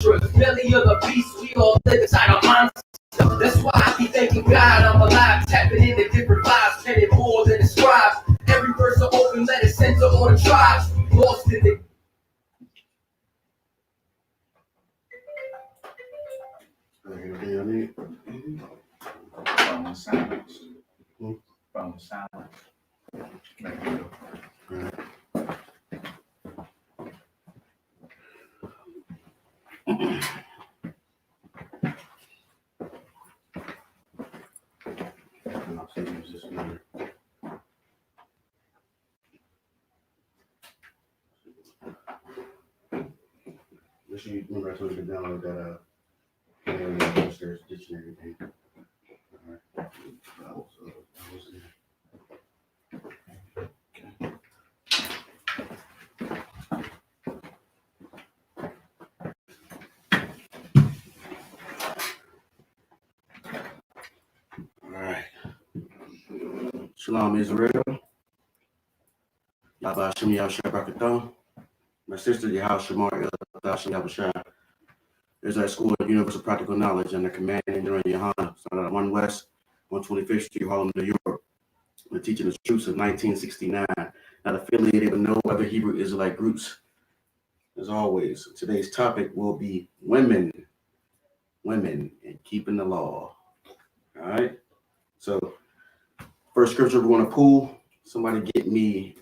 Belly of the beast, we all live inside a monster. That's why I keep thanking God I'm alive, tapping into different vibes, headed more than the scribes. Every verse an open letter sent to all the tribes. Lost in the Phone silence. Phone silence. You remember I told you to download that upstairs dictionary thing. All right. Shalom Israel. Yabba Shem Yahshua. My sister Yahal Shamar Yahshua Yahshua. There's our school of universal practical knowledge under commanding during Yohana, started at 1 West, 125th Street, Harlem, New York. We're teaching the troops of 1969, not affiliated with no other Hebrew Israelite groups. As always, today's topic will be women and keeping the law. All right. So, first scripture we're going to pull. Somebody get me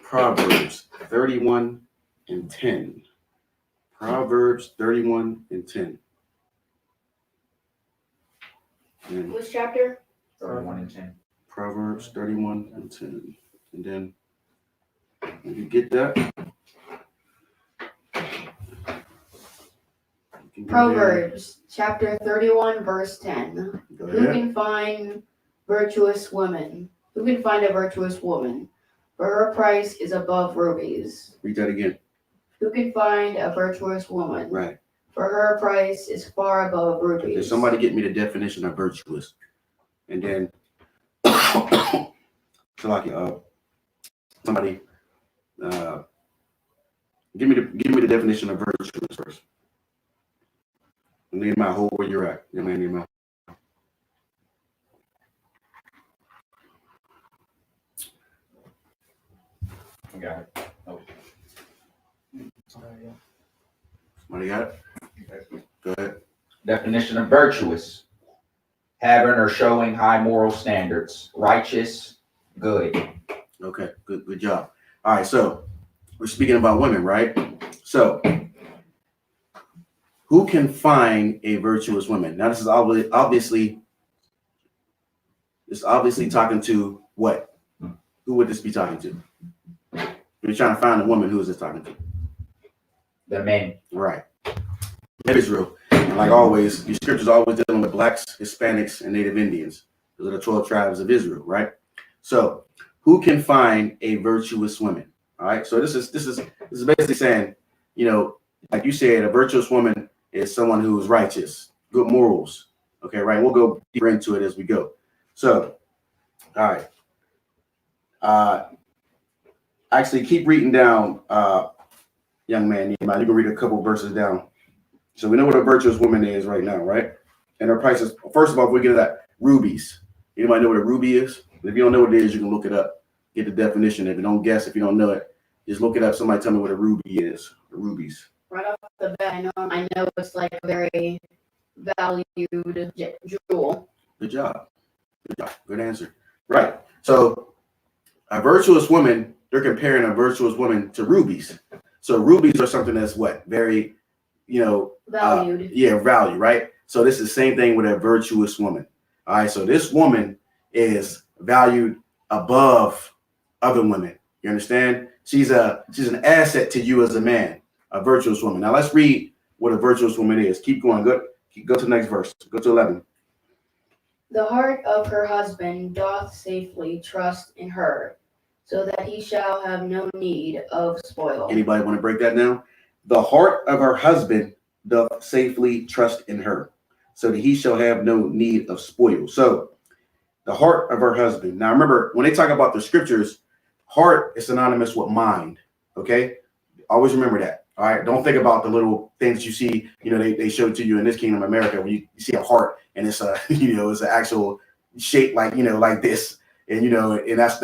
Proverbs 31 and 10. Proverbs 31 and 10. And which chapter? 31 and 10. Proverbs 31 and 10. And then, when you get that, Proverbs chapter 31, verse 10. go Who ahead. can find virtuous woman? Who can find a virtuous woman? For her price is above rubies. Read that again. Who can find a virtuous woman? Right. For her price is far above rubies. Did somebody get me the definition of virtuous? And then, somebody, give me the definition of virtuous first. And then my whole where you're at. Nehemiah. I got it. Oh. Somebody got it? Go ahead. Definition of virtuous: having or showing high moral standards, righteous, good. Okay, good job. All right, so we're speaking about women, right? So who can find a virtuous woman? Now, this is obviously talking to what? Who would this be talking to? If you're trying to find a woman, who is this talking to? The men. Right. Israel. And like always, these scriptures are always dealing with blacks, Hispanics, and Native Indians. Those are the 12 tribes of Israel, right? So who can find a virtuous woman? All right. So this is basically saying, like you said, a virtuous woman is someone who is righteous, good morals. Okay, right. We'll go deeper into it as we go. So, all right. Actually, keep reading down, young man. You can read a couple verses down. So we know what a virtuous woman is right now, right? And her prices. First of all, if we get to that, rubies. Anybody know what a ruby is? If you don't know what it is, you can look it up. Get the definition. If you don't guess, if you don't know it, just look it up. Somebody tell me what a ruby is. Rubies. Right off the bat, I know it's like a very valued jewel. Good job. Good answer. Right. So a virtuous woman, they're comparing a virtuous woman to rubies. So rubies are something that's what? Very, Valued. Value, right? So this is the same thing with a virtuous woman. All right. So this woman is valued above other women. You understand? She's an asset to you as a man, a virtuous woman. Now let's read what a virtuous woman is. Keep going. Go to the next verse. Go to 11. The heart of her husband doth safely trust in her, so that he shall have no need of spoil. Anybody want to break that down? The heart of her husband doth safely trust in her, so that he shall have no need of spoil. So the heart of her husband. Now remember, when they talk about the scriptures, heart is synonymous with mind. Okay? Always remember that. All right. Don't think about the little things you see, they show to you in this kingdom of America where you see a heart and it's a, it's an actual shape like, like this. And, and that's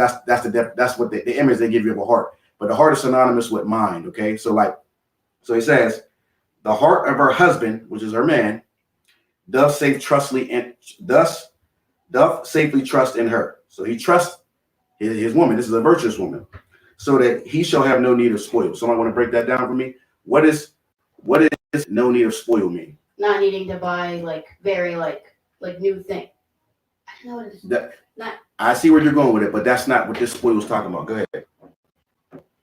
what the image they give you of a heart. But the heart is synonymous with mind. Okay. So it says, the heart of her husband, which is her man, doth safely trust in her. So he trusts his woman. This is a virtuous woman, so that he shall have no need of spoil. Somebody want to break that down for me? What is no need of spoil mean? Not needing to buy very new thing. I don't know what it is. I see where you're going with it, but that's not what this spoil is talking about. Go ahead.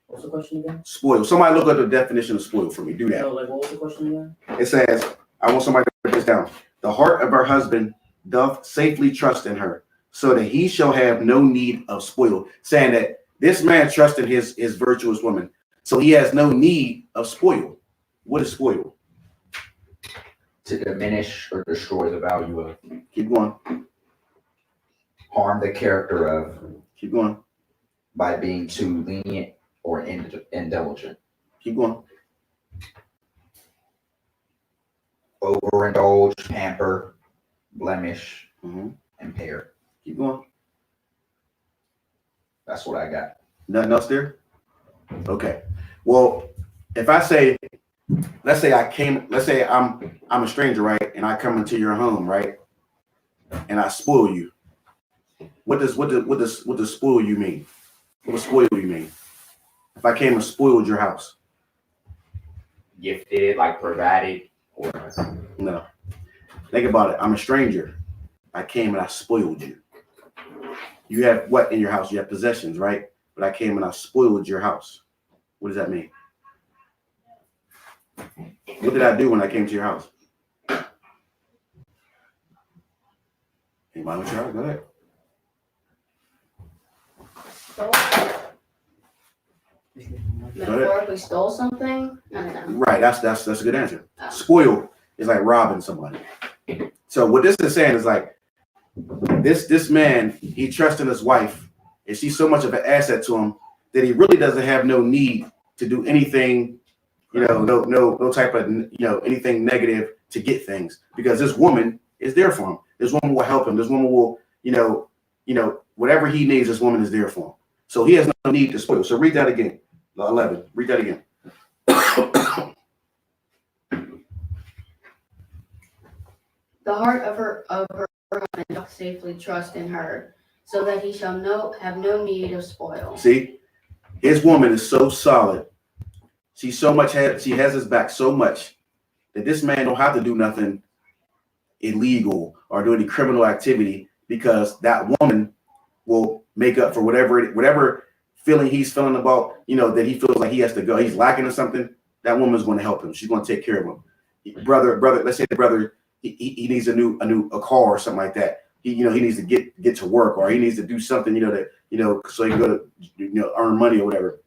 What's the question again? Spoil. Somebody look up the definition of spoil for me. Do that. No, what was the question again? It says, I want somebody to break this down. The heart of her husband doth safely trust in her, so that he shall have no need of spoil. Saying that this man trusted his virtuous woman, so he has no need of spoil. What is spoil? To diminish or destroy the value of. Keep going. Harm the character of. Keep going. By being too lenient or indulgent. Keep going. Overindulge, pamper, blemish, impair. Keep going. That's what I got. Nothing else there? Okay. Well, if I say, let's say I'm a stranger, right? And I come into your home, right? And I spoil you. What does spoil you mean? What does spoil you mean? If I came and spoiled your house. Gifted, like provided, or no. Think about it. I'm a stranger. I came and I spoiled you. You have what in your house? You have possessions, right? But I came and I spoiled your house. What does that mean? What did I do when I came to your house? Anybody want to try? Go ahead. Metaphorically stole something? No. Right, that's a good answer. Spoil is like robbing somebody. So what this is saying is like this man, he trusts in his wife, and she's so much of an asset to him that he really doesn't have no need to do anything, no type of anything negative to get things, because this woman is there for him. This woman will help him. This woman will, whatever he needs, this woman is there for him. So he has no need to spoil. So read that again. 11. Read that again. The heart of her husband doth safely trust in her, so that he shall have no need of spoil. See, his woman is so solid. She has his back so much that this man don't have to do nothing illegal or do any criminal activity, because that woman will make up for whatever feeling he's feeling about, that he feels like he has to go. He's lacking or something. That woman's going to help him. She's going to take care of him. Brother, let's say the brother, he needs a car or something like that. He needs to get to work, or he needs to do something, so he can go to, earn money or whatever.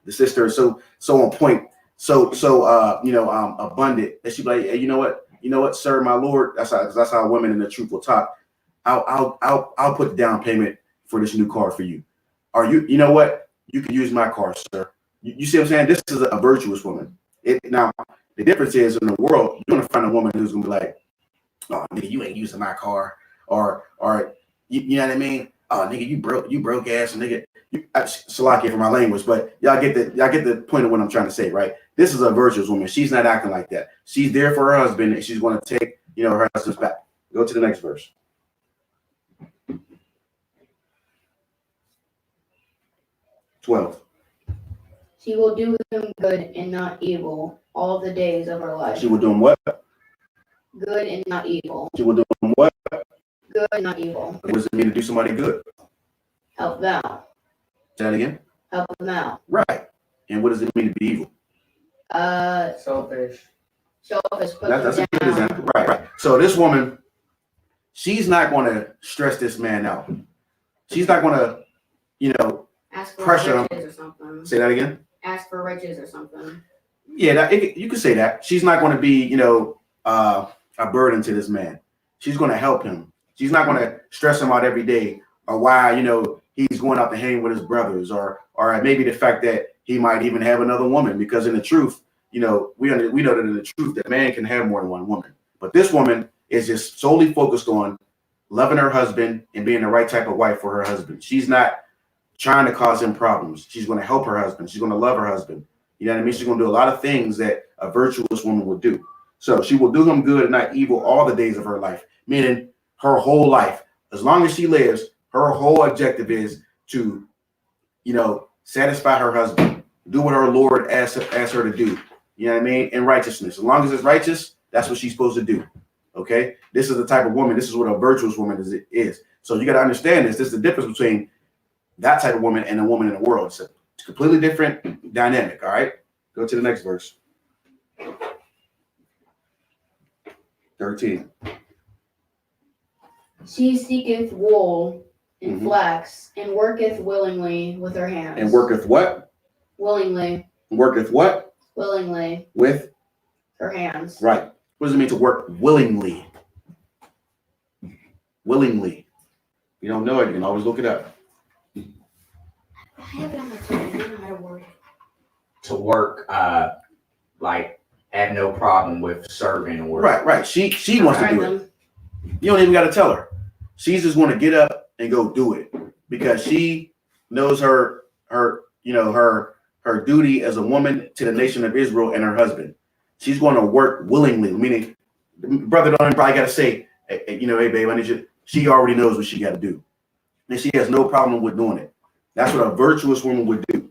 The sister is so on point, so abundant that she'd be like, hey, you know what, sir, my lord. That's how women in the truth will talk. I'll put the down payment for this new car for you. Or you know what? You can use my car, sir. You see what I'm saying? This is a virtuous woman. Now, the difference is in the world, you're going to find a woman who's going to be like, oh, nigga, you ain't using my car. Or you know what I mean? Oh, nigga, you broke ass nigga. Salaki for my language, but y'all get the point of what I'm trying to say, right? This is a virtuous woman. She's not acting like that. She's there for her husband, and she's going to take, her husband's back. Go to the next verse. 12. She will do him good and not evil all the days of her life. She will do him what? Good and not evil. She will do him what? Good and not evil. What does it mean to do somebody good? Help them out. Say that again? Help them out. Right. And what does it mean to be evil? Selfish. Selfish. That's a good example. Right. So this woman, she's not going to stress this man out. She's not going to, ask for pressure him. riches or something. Say that again? Ask for riches or something. Yeah, you could say that. She's not going to be, a burden to this man. She's going to help him. She's not going to stress him out every day, or why, he's going out to hang with his brothers, or maybe the fact that he might even have another woman, because in the truth, we know that in the truth that man can have more than one woman. But this woman is just solely focused on loving her husband and being the right type of wife for her husband. She's not trying to cause him problems. She's going to help her husband. She's going to love her husband. You know what I mean? She's going to do a lot of things that a virtuous woman would do. So she will do him good and not evil all the days of her life, meaning her whole life. As long as she lives, her whole objective is to, satisfy her husband, do what her Lord asks her to do. You know what I mean? In righteousness. As long as it's righteous, that's what she's supposed to do. Okay? This is the type of woman. This is what a virtuous woman is. So you got to understand this. This is the difference between that type of woman and a woman in the world. It's a completely different dynamic. All right? Go to the next verse. 13. She seeketh wool and flax, and worketh willingly with her hands. And worketh what? Willingly. Worketh what? Willingly. With? Her hands. Right. What does it mean to work willingly? Willingly. If you don't know it, you can always look it up. I have it on my phone. I don't know how to word it. To work, like, have no problem with serving or Right. She wants to do it. You don't even got to tell her. She's just going to get up and go do it because she knows her duty as a woman to the nation of Israel and her husband. She's going to work willingly, meaning brother don't probably got to say, hey babe, I need you. She already knows what she got to do, and she has no problem with doing it. That's what a virtuous woman would do.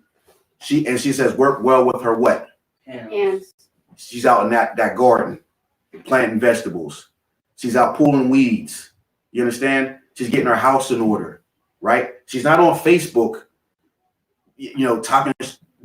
She says work well with her what? Hands. She's out in that garden planting vegetables. She's out pulling weeds. You understand? She's getting her house in order, right? She's not on Facebook, talking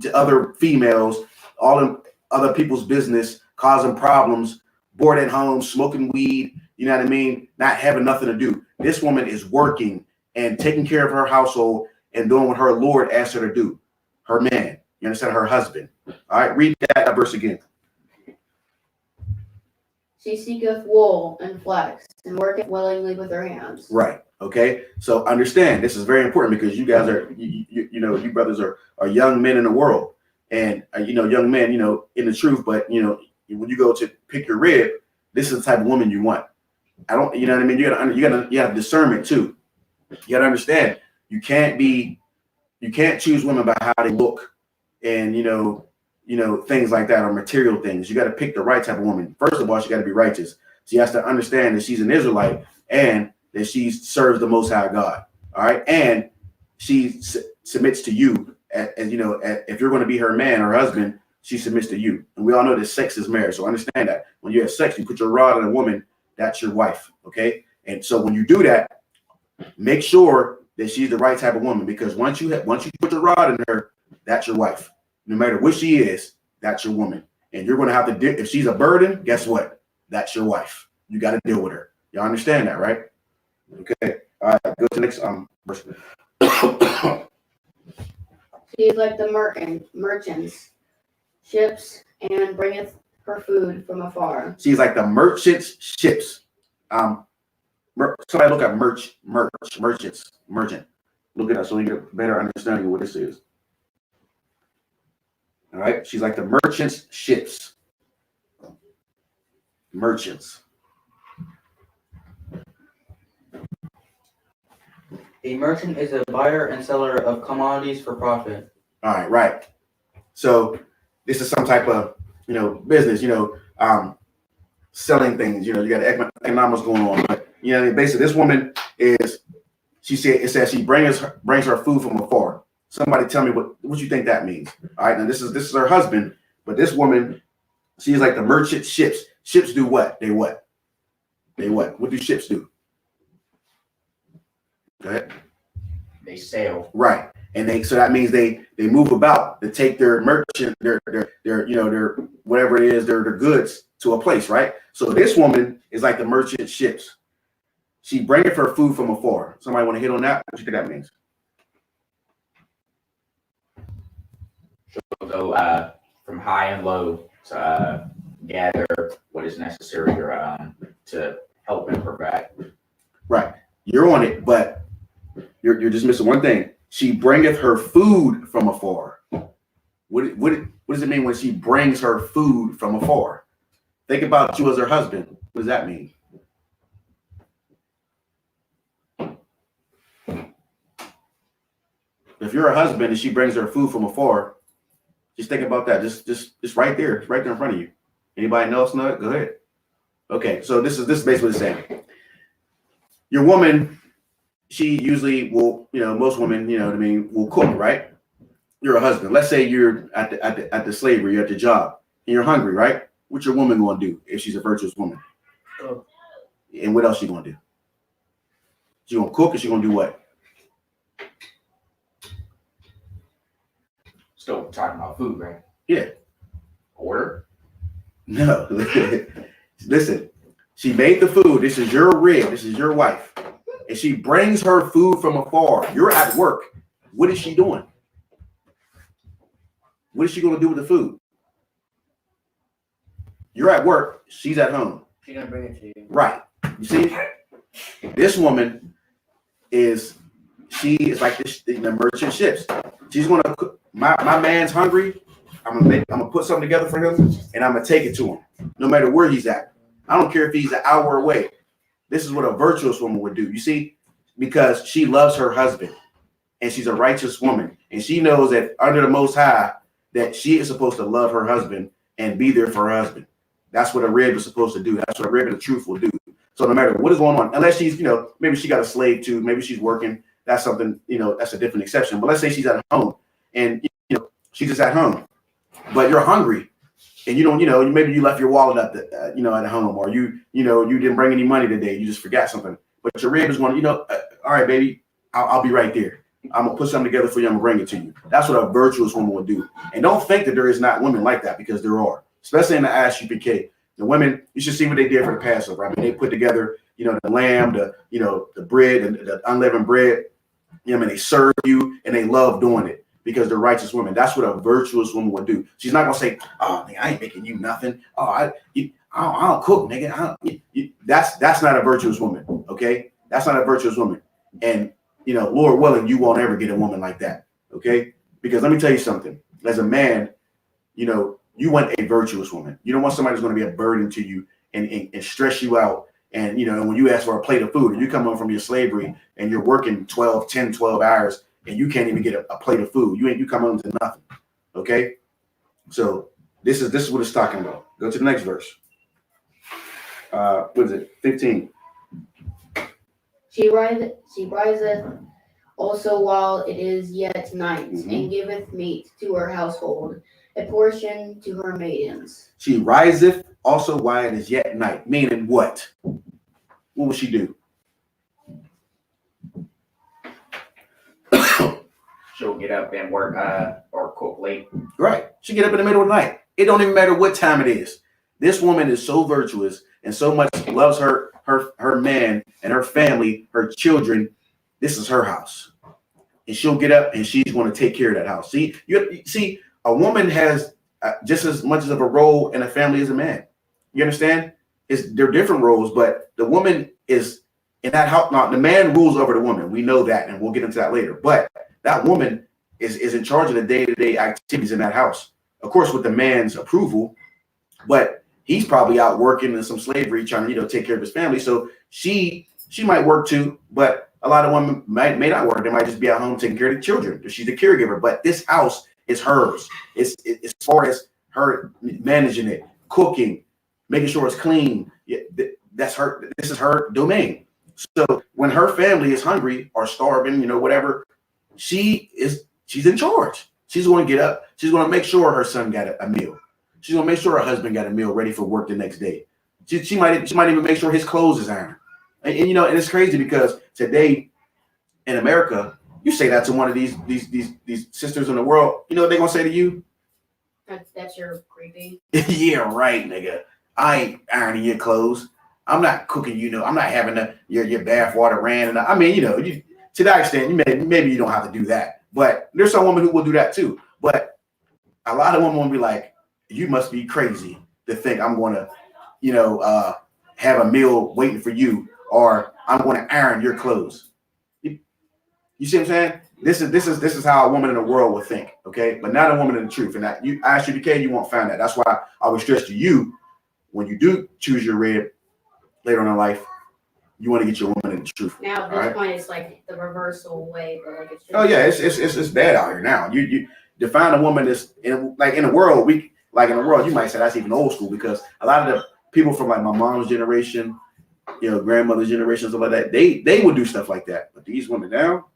to other females, all in other people's business, causing problems, bored at home, smoking weed, you know what I mean? Not having nothing to do. This woman is working and taking care of her household and doing what her Lord asked her to do. Her man, you understand? Her husband. All right, read that verse again. She seeketh wool and flax, and worketh willingly with her hands. Right. Okay. So understand, this is very important because you guys are, you brothers are young men in the world, and young men, in the truth. But when you go to pick your rib, this is the type of woman you want. You know what I mean? You have discernment too. You got to understand, you can't choose women by how they look, and things like that, or material things. You got to pick the right type of woman. First of all, she got to be righteous. She has to understand that she's an Israelite and that she serves the Most High God. All right. And she submits to you. If you're going to be her man or husband, she submits to you. And we all know that sex is marriage. So understand that when you have sex, you put your rod on a woman, that's your wife. Okay. And so when you do that, make sure that she's the right type of woman, because once you put the rod in her, that's your wife. No matter what she is, that's your woman. And you're going to have to if she's a burden, guess what? That's your wife. You got to deal with her. Y'all understand that, right? Okay. All right. Go to the next verse. She is like the merchants, ships, and bringeth her food from afar. She's like the merchants' ships. Somebody look at merchants. Look at that so you get a better understanding of what this is. All right. She's like the merchants' ships. Merchants. A merchant is a buyer and seller of commodities for profit. All right. Right. So this is some type of, business, selling things, you got economics going on. But, basically this woman it says she brings her food from afar. Somebody tell me what you think that means. All right. Now this is her husband, but this woman, she's like the merchant ships. Ships do what? They what? What do ships do? Go ahead. They sail. Right. And so that means they move about to take their merchant, their whatever it is, their goods to a place, right? So this woman is like the merchant ships. She bringeth her food from afar. Somebody want to hit on that? What do you think that means? She'll go from high and low to gather what is necessary to help and provide. Right. You're on it, but you're just missing one thing. She bringeth her food from afar. What does it mean when she brings her food from afar? Think about you as her husband. What does that mean? If you're a husband and she brings her food from afar, just think about that. Just right there. It's right there in front of you. Anybody else know it? Go ahead. Okay, so this is basically what it's saying. Your woman, she usually will, most women, will cook, right? You're a husband. Let's say you're at the slavery, you're at the job, and you're hungry, right? What's your woman going to do if she's a virtuous woman? Oh. And what else she going to do? She going to cook, or she going to do what? Still talking about food, right? Yeah. Order? No. Listen, she made the food. This is your rib. This is your wife. And she brings her food from afar. You're at work. What is she doing? What is she going to do with the food? You're at work. She's at home. She's gonna bring it to you. Right. You see, this woman is like the merchant ships. She's going to cook. My man's hungry. I'm gonna put something together for him, and I'm gonna take it to him, no matter where he's at. I don't care if he's an hour away. This is what a virtuous woman would do. You see, because she loves her husband, and she's a righteous woman, and she knows that under the Most High, that she is supposed to love her husband and be there for her husband. That's what a rib is supposed to do. That's what a rib of the truth will do. So no matter what is going on, unless she's, maybe she got a slave too, maybe she's working. That's something, that's a different exception. But let's say she's at home, and she's just at home. But you're hungry, and you don't, maybe you left your wallet at home, or you didn't bring any money today. You just forgot something. But your rib is going, all right, baby, I'll be right there. I'm gonna put something together for you. I'm gonna bring it to you. That's what a virtuous woman would do. And don't think that there is not women like that, because there are, especially in the ISUPK. The women, you should see what they did for the Passover. I mean, they put together, the lamb, the bread, and the unleavened bread. They serve you, and they love doing it, because they're righteous women. That's what a virtuous woman would do. She's not gonna say, "Oh, nigga, I ain't making you nothing. Oh, I don't cook, nigga." That's not a virtuous woman. Okay, that's not a virtuous woman. And Lord willing, you won't ever get a woman like that. Okay, because let me tell you something. As a man, you want a virtuous woman. You don't want somebody who's going to be a burden to you and stress you out. And when you ask for a plate of food, and you come home from your slavery and you're working 12 hours, and you can't even get a plate of food. You come home to nothing. Okay? So this is what it's talking about. Go to the next verse. What is it? 15. She riseth also while it is yet night, and giveth meat to her household, a portion to her maidens. She riseth also while it is yet night. Meaning what? What will she do? She'll get up and work or cook late. Right. She get up in the middle of the night. It don't even matter what time it is. This woman is so virtuous and so much loves her man and her family, her children. This is her house. And she'll get up and she's going to take care of that house. See, a woman has just as much of a role in a family as a man. You understand? They're different roles, but the woman is in that house. Now, the man rules over the woman. We know that, and we'll get into that later. But that woman is in charge of the day-to-day activities in that house. Of course, with the man's approval, but he's probably out working in some slavery, trying to, take care of his family. So she might work too, but a lot of women may not work. They might just be at home taking care of the children. She's the caregiver, but this house is hers. It's as far as her managing it, cooking, making sure it's clean. That's her. This is her domain. So when her family is hungry or starving, whatever, she's in charge. She's going to get up. She's going to make sure her son got a meal. She's going to make sure her husband got a meal ready for work the next day. She might even make sure his clothes is ironed. And and it's crazy because today in America, you say that to one of these sisters in the world, you know what they're going to say to you? That's your creepy. Yeah, right, nigga. I ain't ironing your clothes. I'm not cooking, I'm not having your bath water ran. And to that extent, maybe you don't have to do that. But there's some women who will do that too. But a lot of women will be like, you must be crazy to think I'm going to, have a meal waiting for you, or I'm going to iron your clothes. You see what I'm saying? This is how a woman in the world would think, okay? But not a woman in the truth. And that you ask you to you won't find that. That's why I would stress to you when you do choose your rib later on in life, you want to get your woman in the truth. Now at this point, it's like the reversal way, but like it's just, oh yeah, it's bad out here now. You define a woman that's in the world. In the world, you might say that's even old school because a lot of the people from like my mom's generation, grandmother's generation, stuff like that, they would do stuff like that. But these women now,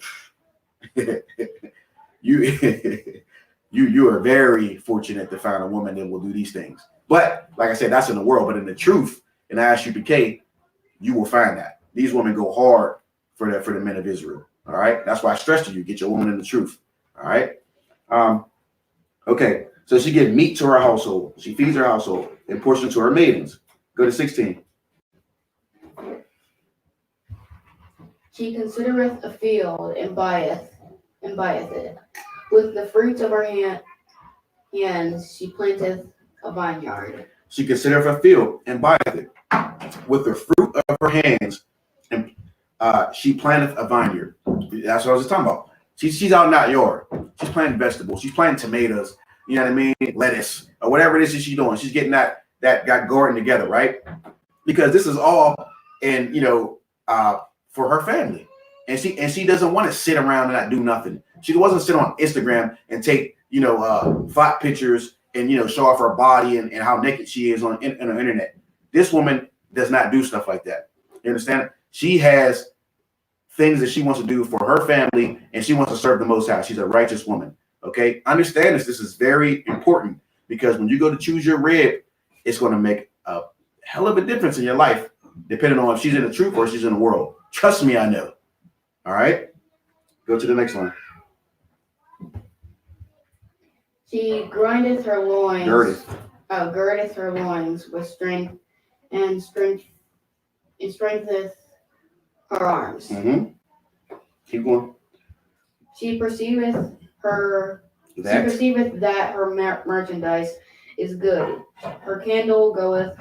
you are very fortunate to find a woman that will do these things. But like I said, that's in the world. But in the truth, in ISUPK, you will find that these women go hard for the men of Israel. All right, that's why I stress to you: get your woman in the truth. All right. Okay. So she gives meat to her household. She feeds her household and portion to her maidens. Go to 16. She considereth a field and buyeth it. With the fruits of her hands she planteth a vineyard. She considereth a field and buyeth it. With the fruit of her hands, and she planteth a vineyard. That's what I was just talking about. She's out in that yard. She's planting vegetables. She's planting tomatoes. You know what I mean? Lettuce or whatever it is that she's doing. She's getting that garden together, right? Because this is all in for her family, and she doesn't want to sit around and not do nothing. She doesn't sit on Instagram and take flat pictures and show off her body and how naked she is on the internet. This woman does not do stuff like that. You understand? She has things that she wants to do for her family, and she wants to serve the Most High. She's a righteous woman. Okay, understand this. This is very important because when you go to choose your rib, it's going to make a hell of a difference in your life, depending on if she's in the truth or she's in the world. Trust me, I know. All right, go to the next one. She grindeth her loins. Girdeth her loins with strength, and strengtheneth her arms. Mm-hmm. Keep going. She perceiveth that her merchandise is good. Her candle goeth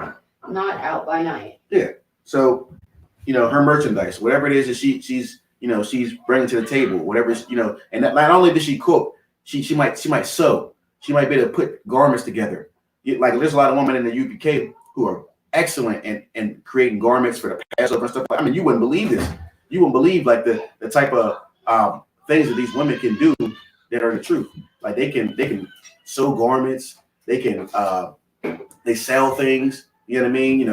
not out by night. Yeah. So, her merchandise, whatever it is that she's bringing to the table, whatever and not only does she cook, she might sew. She might be able to put garments together. Like there's a lot of women in the UPK who are excellent in creating garments for the Passover and stuff. I mean, you wouldn't believe this. You wouldn't believe like the type of things that these women can do that are the truth. Like they can sew garments. They can they sell things. You know what I mean?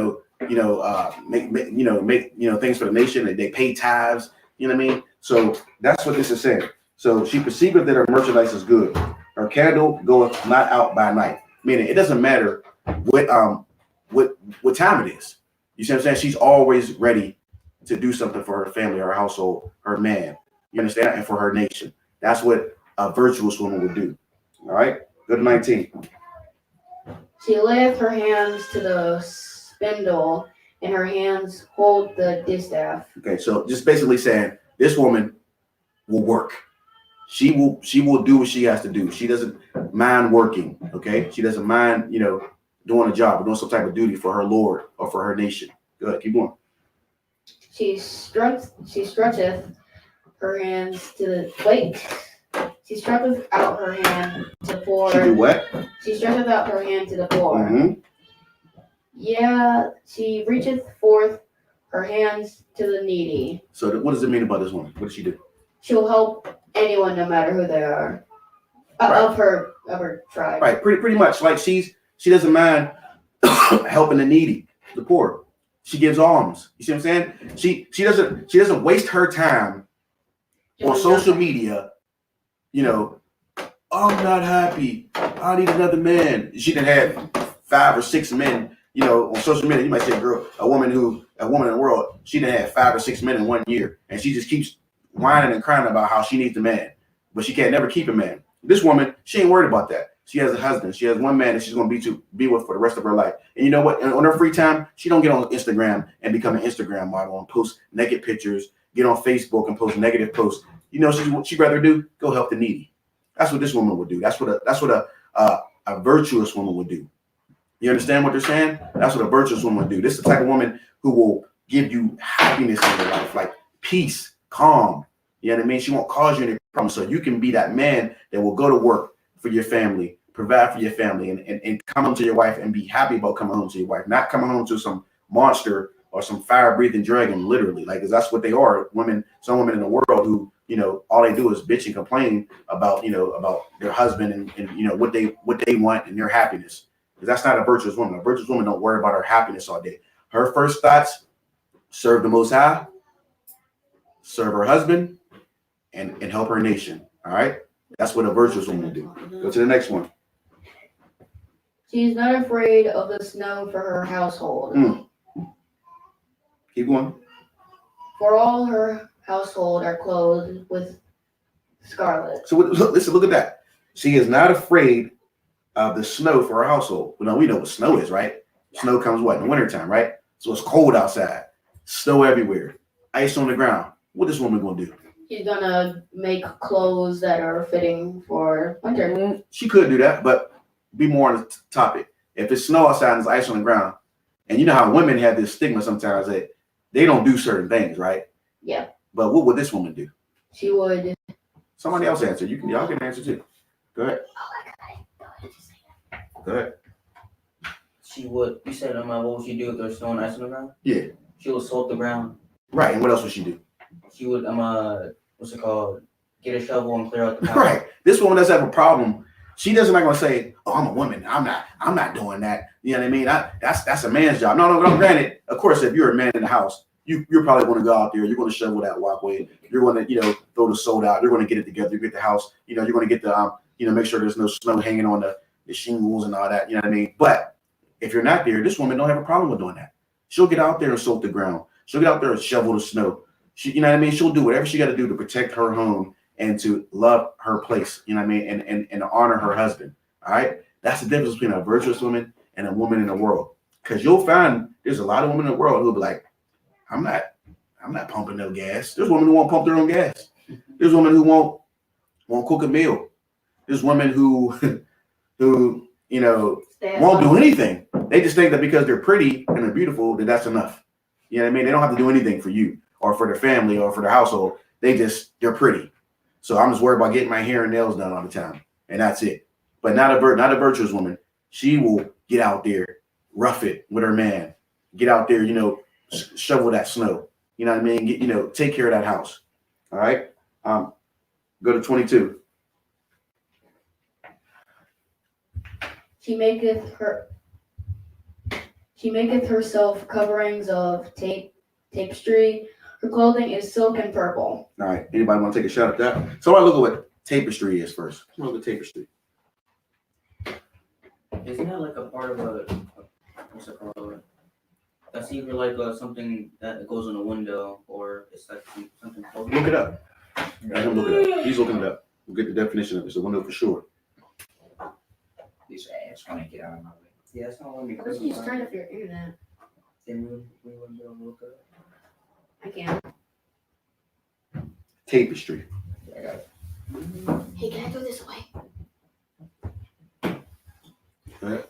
Make things for the nation. They pay tithes. You know what I mean? So that's what this is saying. So she perceiveth that her merchandise is good. Her candle goeth not out by night. Meaning it doesn't matter what time it is. You see what I'm saying? She's always ready to do something for her family, her household, her man. You understand? And for her nation. That's what a virtuous woman would do. All right? Go to 19. She layeth her hands to the spindle, and her hands hold the distaff. Okay, so just basically saying this woman will work. She will do what she has to do. She doesn't mind working. Okay, she doesn't mind doing a job or doing some type of duty for her Lord or for her nation. Go ahead, keep going. She stretcheth her hands to the wait. She stretcheth out her hand to pour. She do what? She stretcheth out her hand to the poor. Mm-hmm. Yeah, she reacheth forth her hands to the needy. So what does it mean about this woman? What does she do? She'll help anyone, no matter who they are, Right. of her tribe. Right, pretty much. Like she doesn't mind helping the needy, the poor. She gives alms. You see what I'm saying? She doesn't waste her time on social media. I'm not happy. I need another man. She done had 5 or 6 men. On social media, you might say a woman in the world. She done had 5 or 6 men in 1 year, and she just keeps whining and crying about how she needs a man, but she can't never keep a man. This woman, she ain't worried about that. She has a husband. She has one man that she's going to be with for the rest of her life. And you know what? On her free time, she don't get on Instagram and become an Instagram model and post naked pictures, get on Facebook and post negative posts. She'd rather do? Go help the needy. That's what this woman would do. That's what a virtuous woman would do. You understand what they're saying? That's what a virtuous woman would do. This is the type of woman who will give you happiness in your life, like peace, calm, You know what I mean? She won't cause you any problems. So you can be that man that will go to work for your family, provide for your family, and come home to your wife and be happy about coming home to your wife, not coming home to some monster or some fire-breathing dragon, literally. Like, 'cause that's what they are. Women, some women in the world who, you know, all they do is bitch and complain about, you know, about their husband and you know, what they want and their happiness. Because that's not a virtuous woman. A virtuous woman don't worry about her happiness all day. Her first thoughts: serve the Most High, serve her husband, and help her nation. All right? That's what a virtuous woman will do. Go to the next one. She is not afraid of the snow for her household. Keep going. For all her household are clothed with scarlet. So listen, look at that. She is not afraid of the snow for her household. Well, we know what snow is, right? Snow comes what? In the wintertime, right? So it's cold outside. Snow everywhere. Ice on the ground. What is this woman going to do? She's gonna make clothes that are fitting for winter. She could do that, but be more on the topic. If it's snow outside and there's ice on the ground, and you know how women have this stigma sometimes that they don't do certain things, right? Yeah. But what would this woman do? She would. Somebody else answer. Y'all can answer too. Go ahead. Go ahead. She would. You said, what would she do if there's snow and ice on the ground? Yeah. She would salt the ground. Right. And what else would she do? She would, what's it called? Get a shovel and clear out the path. Right. This woman doesn't have a problem. She doesn't not gonna say, "Oh, I'm a woman. I'm not doing that." You know what I mean? That's a man's job. No. Granted, of course, if you're a man in the house, you're probably going to go out there. You're going to shovel that walkway. You're going to, throw the soda out. You're going to get it together. You get the house. You're going to get the, make sure there's no snow hanging on the shingles and all that. You know what I mean? But if you're not there, this woman don't have a problem with doing that. She'll get out there and salt the ground. She'll get out there and shovel the snow. She, you know what I mean? She'll do whatever she got to do to protect her home and to love her place. You know what I mean? And to honor her husband. All right. That's the difference between a virtuous woman and a woman in the world. Because you'll find there's a lot of women in the world who'll be like, I'm not pumping no gas. There's women who won't pump their own gas. There's women who won't cook a meal. There's women who won't do anything. They just think that because they're pretty and they're beautiful, that's enough. You know what I mean? They don't have to do anything for you or for their family or for their household. They're pretty. So I'm just worried about getting my hair and nails done all the time. And that's it. But not a virtuous woman. She will get out there, rough it with her man. Get out there, shovel that snow. You know what I mean? Take care of that house. All right. Go to 22. She maketh herself coverings of tapestry. Her clothing is silk and purple. All right. Anybody want to take a shot at that? So I look at what tapestry is first. Look at tapestry. Isn't that like a part of what's it called? That's either like something that goes in a window or it's like something. Look it up. Let him look it up. He's looking it up. We'll get the definition of it. It's a window for sure. These ads want to get out of my way. Yeah, it's not letting me. What if you turn off your internet? Then we wouldn't be able to look it up. I can't. Tapestry. I got it. Hey, can I throw this away?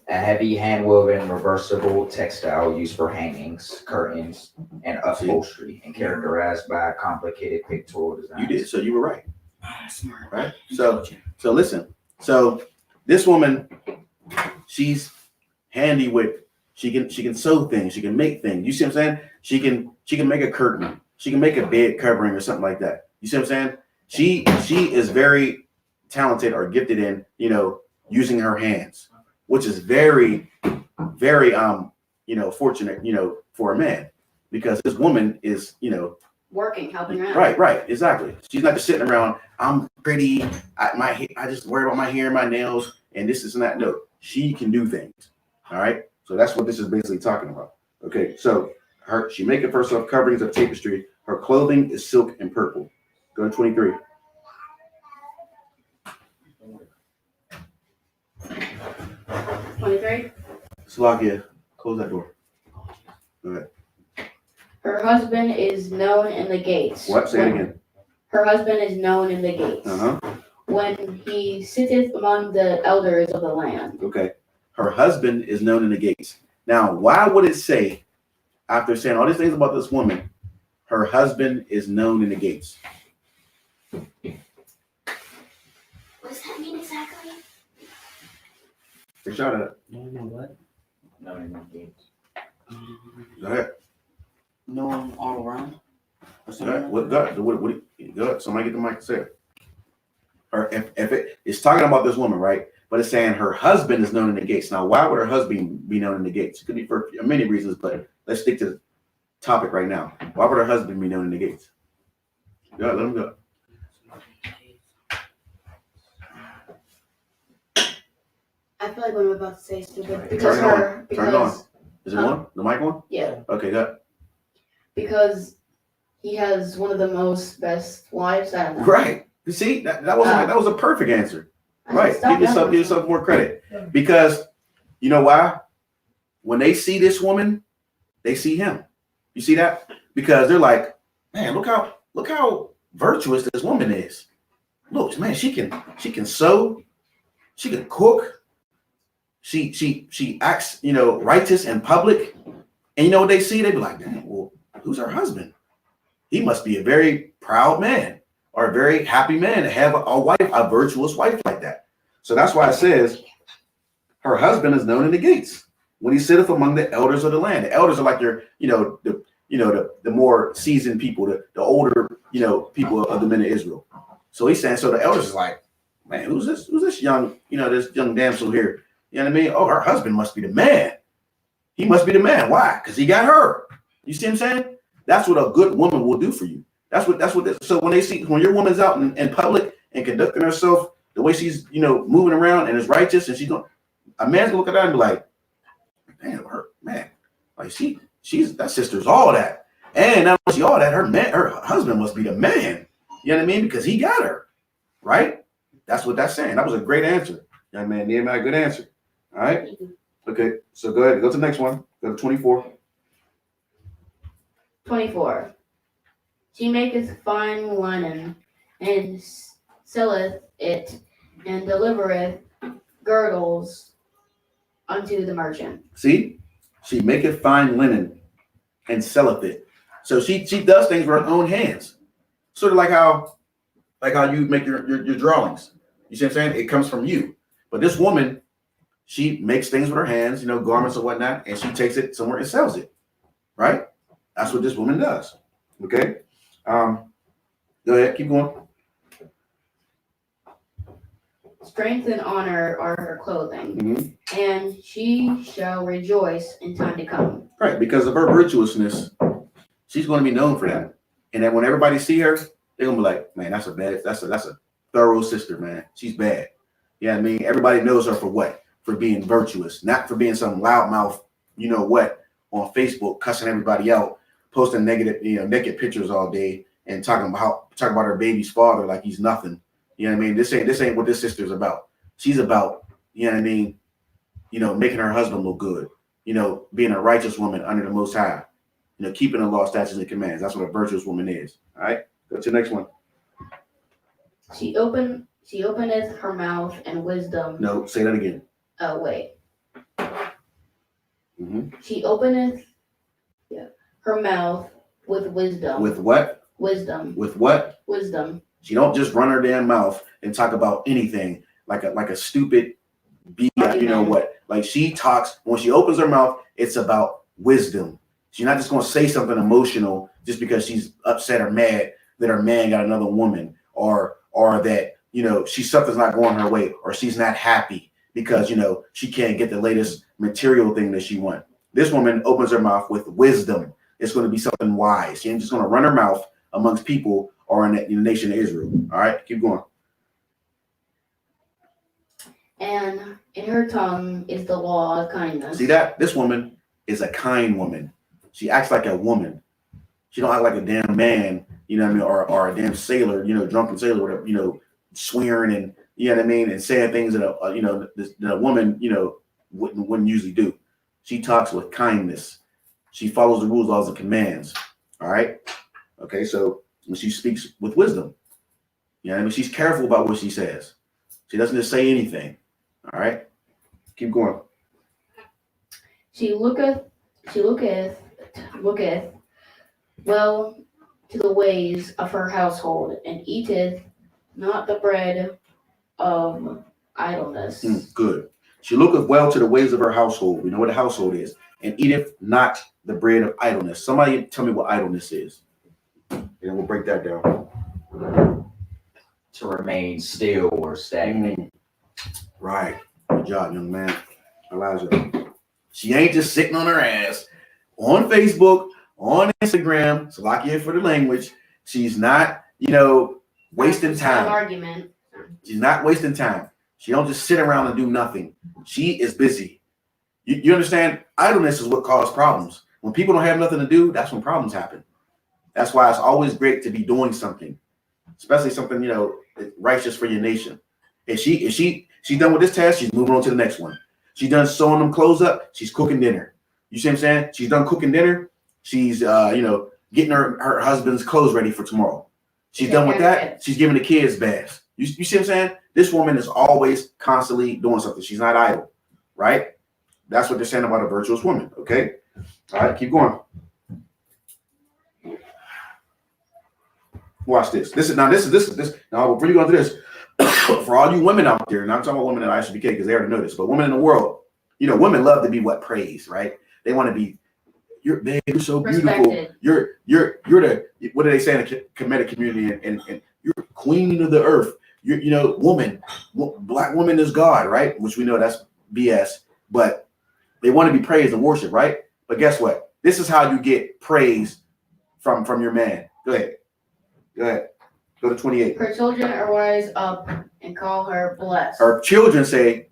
A heavy hand-woven reversible textile used for hangings, curtains, and upholstery, and characterized by complicated pictorial designs. You did. So you were right. Smart. Right. So listen. So this woman, she's handy with. She can sew things. She can make things. You see what I'm saying? She can make a curtain. She can make a bed covering or something like that. You see what I'm saying? She is very talented or gifted in using her hands, which is very, very fortunate for a man, because this woman is Working, helping out. right, exactly. She's not just sitting around. I'm pretty. I just worry about my hair and my nails and this is that. No, she can do things. All right. So that's what this is basically talking about. Okay. So she maketh herself coverings of tapestry. Her clothing is silk and purple. Go to 23. Slovakia, close that door. Go ahead. Her husband is known in the gates. What? Say it again. Her husband is known in the gates. When he sitteth among the elders of the land. Okay. Her husband is known in the gates. Now, why would it say, after saying all these things about this woman, her husband is known in the gates? Take a shot at it. What? No, no, no. Go ahead. No one all around. Or Go something ahead. like that? Go ahead. Somebody get the mic to say it. Or if it's talking about this woman, right? But it's saying her husband is known in the gates. Now, why would her husband be known in the gates? It could be for many reasons, but let's stick to the topic right now. Why would her husband be known in the gates? Go ahead, let him go. I feel like what I'm about to say is stupid Turn because it on. her Turn it on. because Is it on? The mic on? yeah, Okay, go ahead. because he has one of the most best wives. I don't know. Right. You see, that was a perfect answer. I Right. stopped Give that yourself more credit. Because you know why? When they see this woman, they see him. You see that? Because they're like, man, look how virtuous this woman is. Look, man, she can sew, she can cook, she acts, righteous in public. And you know what they see? They be like, dang, well, who's her husband? He must be a very proud man or a very happy man to have a wife, a virtuous wife like that. So that's why it says her husband is known in the gates when he sitteth among the elders of the land. The elders are like the more seasoned people, the older, people of the men of Israel. So he's saying, so the elders is like, man, who's this young, this young damsel here? You know what I mean? Oh, her husband must be the man. He must be the man. Why? Because he got her. You see what I'm saying? That's what a good woman will do for you. So when your woman's out in public and conducting herself the way she's, moving around and is righteous and she's going, a man's gonna look at that and be like, damn, her man, like she's that sister's all that. And not only all that, her husband must be the man. You know what I mean? Because he got her, right? That's what that's saying. That was a great answer. Young man, Nehemiah, good answer. All right. Okay, so go ahead. Go to the next one. Go to 24. 24. She maketh fine linen, and selleth it, and delivereth girdles unto the merchant. See, she maketh fine linen and selleth it. So she does things with her own hands, sort of like how you make your drawings. You see what I'm saying? It comes from you. But this woman, she makes things with her hands, garments or whatnot, and she takes it somewhere and sells it. Right? That's what this woman does. Okay. Go ahead, keep going. Strength and honor are her clothing, Mm-hmm. and she shall rejoice in time to come. Right, because of her virtuousness, she's going to be known for that. And then when everybody see her, they're gonna be like, man, that's a thorough sister, man. She's bad. You know what I mean? Everybody knows her for what? For being virtuous, not for being some loudmouth, on Facebook, cussing everybody out, posting negative, naked pictures all day, and talking about her baby's father like he's nothing. You know what I mean? This ain't what this sister's about. She's about, making her husband look good. Being a righteous woman under the Most High. Keeping the law, statutes, and commands. That's what a virtuous woman is. All right, go to the next one. She openeth her mouth and wisdom. No, say that again. Oh wait. Mm-hmm. She openeth her mouth with wisdom. With what? Wisdom. With what? Wisdom. She don't just run her damn mouth and talk about anything like a stupid what? Like she talks, when she opens her mouth, it's about wisdom. She's not just going to say something emotional just because she's upset or mad that her man got another woman, or that something's not going her way, or she's not happy because she can't get the latest material thing that she wants. This woman opens her mouth with wisdom. It's going to be something wise. She ain't just going to run her mouth amongst people or in the nation of Israel. All right, keep going. And in her tongue is the law of kindness. See that? This woman is a kind woman. She acts like a woman. She don't act like a damn man, or a damn sailor, drunken sailor, whatever, swearing and, and saying things that a woman, wouldn't usually do. She talks with kindness. She follows the rules, laws, and commands. All right. Okay. So when she speaks with wisdom, she's careful about what she says. She doesn't just say anything. All right. Keep going. She looketh well to the ways of her household, and eateth not the bread of idleness. Good. She looketh well to the ways of her household. We know what a household is. And eateth not the bread of idleness. Somebody tell me what idleness is. And we'll break that down. To remain still or stagnant. Right. Good job, young man. Elijah. She ain't just sitting on her ass on Facebook, on Instagram. Salakia for the language. She's not, wasting time. Argument. She's not wasting time. She don't just sit around and do nothing. She is busy. You understand? Idleness is what causes problems. When people don't have nothing to do, that's when problems happen. That's why it's always great to be doing something, especially something, righteous for your nation. If she's done with this task, she's moving on to the next one. She's done sewing them clothes up, she's cooking dinner. You see what I'm saying? She's done cooking dinner. She's, getting her husband's clothes ready for tomorrow. She's done with that. She's giving the kids baths. You see what I'm saying? This woman is always constantly doing something. She's not idle, right? That's what they're saying about a virtuous woman, okay? All right, keep going. Watch this. This. Now, before you go into this, for all you women out there, and I'm talking about women at ISBK because they already know this, but women in the world, women love to be praised, right? They want to be, you're so beautiful. Respected. You're the, what do they say in the Kemetic community? And you're queen of the earth. Woman, black woman is God, right? Which we know that's BS, but they want to be praised and worshiped, right? But guess what? This is how you get praise from your man. Go ahead. Go to 28. Her children arise up and call her blessed. Her children say,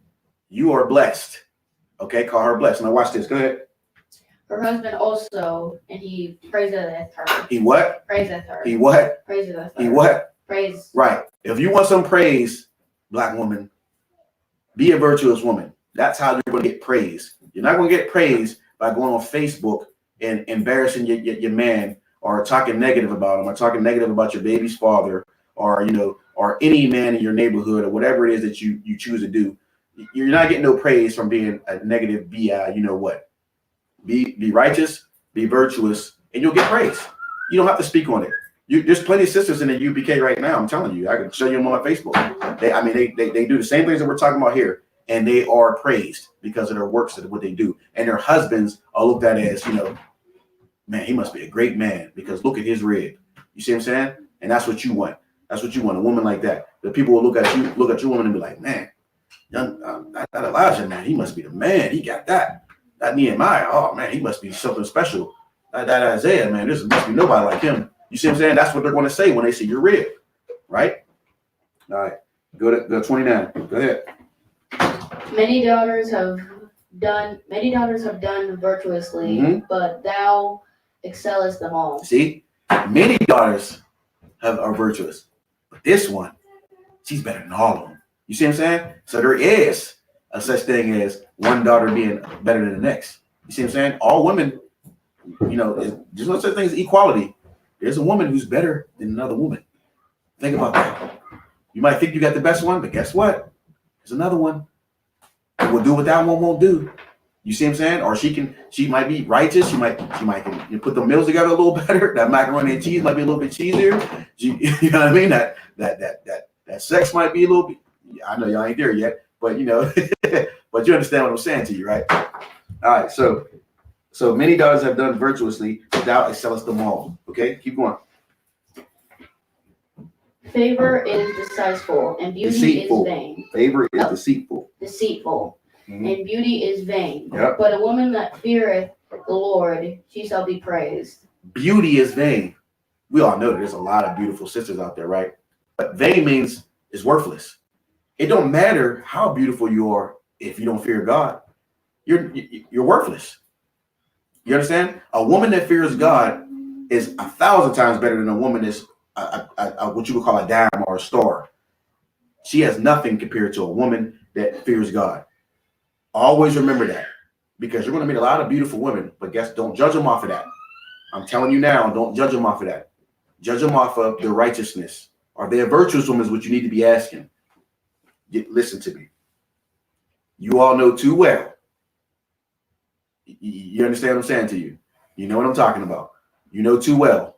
you are blessed. Okay, call her blessed. Now watch this. Go ahead. Her husband also, and he praiseth her. He what? Praiseth her. He what? Praiseth her. He what? Praise. Right. If you want some praise, black woman, be a virtuous woman. That's how you're going to get praise. You're not going to get praise by going on Facebook and embarrassing your man, or talking negative about him, or talking negative about your baby's father, or or any man in your neighborhood, or whatever it is that you choose to do. You're not getting no praise from being a negative BI. You know what? Be righteous, be virtuous, and you'll get praise. You don't have to speak on it. There's plenty of sisters in the UBK right now. I'm telling you, I can show you them on my Facebook. They do the same things that we're talking about here, and they are praised because of their works and what they do. And their husbands are looked at as, man, he must be a great man because look at his rib. You see what I'm saying? And that's what you want. That's what you want, a woman like that. The people will look at your woman and be like, man, that Elijah, man, he must be the man. He got that. That Nehemiah, oh man, he must be something special. That Isaiah, man, this must be nobody like him. You see what I'm saying? That's what they're going to say when they see your rib, right? All right, go to 29. Go ahead. Many daughters have done virtuously, but thou excellest them all. See, many daughters are virtuous, but this one, she's better than all of them. You see what I'm saying? So there is a such thing as one daughter being better than the next. You see what I'm saying? All women, there's no such thing as equality. There's a woman who's better than another woman. Think about that. You might think you got the best one, but guess what? There's another one who will do what that one won't do. You see what I'm saying? Or she might be righteous. She might put the meals together a little better. That macaroni and cheese might be a little bit cheesier. You know what I mean? That sex might be a little bit. I know y'all ain't there yet, but but you understand what I'm saying to you, right? All right, so many daughters have done virtuously, but thou excellest them all. Okay, keep going. Favor is deceitful, and beauty Deceitful. is vain. Favor is deceitful. Deceitful, Mhm. and beauty is vain. Yep. But a woman that feareth the Lord, she shall be praised. Beauty is vain. We all know that there's a lot of beautiful sisters out there, right? But vain means it's worthless. It don't matter how beautiful you are if you don't fear God. You're worthless. You understand? A woman that fears God is 1,000 times better than a woman that's what you would call a dime or a star. She has nothing compared to a woman that fears God. Always remember that, because you're going to meet a lot of beautiful women, but don't judge them off of that. I'm telling you now, don't judge them off of that. Judge them off of their righteousness. Are they a virtuous woman is what you need to be asking. Listen to me. You all know too well. You understand what I'm saying to you? You know what I'm talking about. You know too well.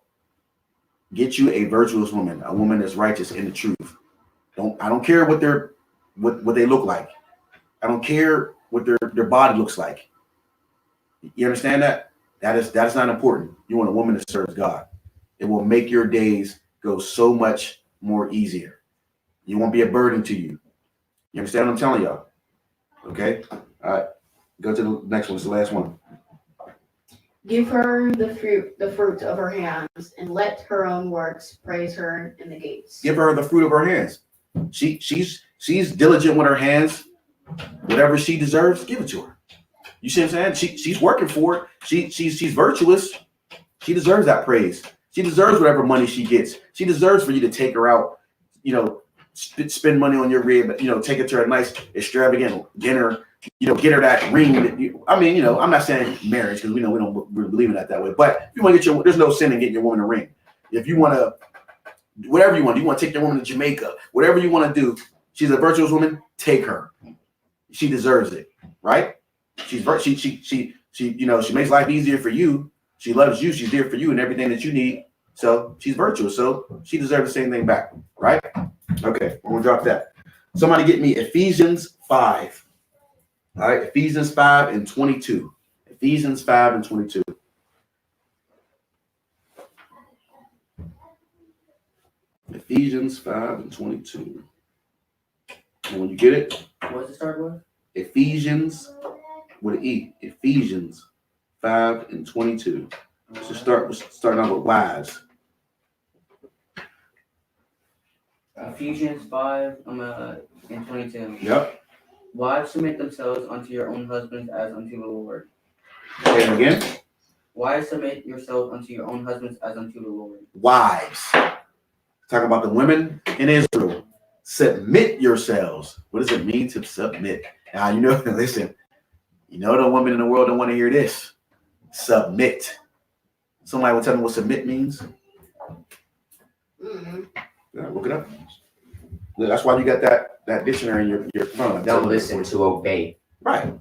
Get you a virtuous woman, a woman that's righteous in the truth. I don't care what they look like. I don't care what their body looks like. You understand that? That's not important. You want a woman that serves God. It will make your days go so much more easier. You won't be a burden to you. You understand what I'm telling y'all? Okay? All right. Go to the next one. It's the last one. Give her the fruit of her hands, and let her own works praise her in the gates. Give her the fruit of her hands. She's diligent with her hands. Whatever she deserves, give it to her. You see what I'm saying? She's working for it. She's virtuous. She deserves that praise. She deserves whatever money she gets. She deserves for you to take her out, spend money on your rib, take her to a nice extravagant dinner, get her that ring. I'm not saying marriage because we don't believe in that way. But if you want to there's no sin in getting your woman a ring. If you want to, whatever you want to take your woman to Jamaica, whatever you want to do, she's a virtuous woman, take her. She deserves it, right? She makes life easier for you. She loves you. She's there for you and everything that you need. So she's virtuous. So she deserves the same thing back, right? Okay, I'm gonna drop that. Somebody get me Ephesians 5. All right, Ephesians 5 and 22. Ephesians 5 and 22. Ephesians 5 and 22. And when you get it, What's it start with? Ephesians with an E. Ephesians 5 and 22. So starting out with wives. Ephesians 5 and 22. Yep. Wives, submit themselves unto your own husbands as unto the Lord. Say it again. Wives, submit yourselves unto your own husbands as unto the Lord. Wives. Talking about the women in Israel. Submit yourselves. What does it mean to submit? Now, listen, the women in the world don't want to hear this. Submit. Somebody will tell me what submit means. Mm-hmm. Yeah, look it up. That's why you got that dictionary in your phone. Don't listen to obey. Right.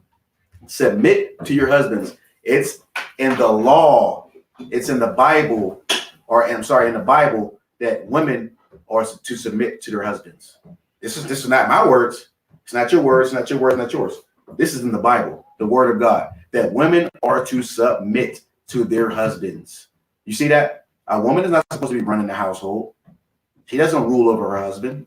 Submit to your husbands. It's in the law. It's in the Bible, in the Bible that women are to submit to their husbands. This is not my words. It's not your words. It's not your words. Not yours. This is in the Bible, the Word of God, that women are to submit to their husbands. You see that? A woman is not supposed to be running the household. She doesn't rule over her husband.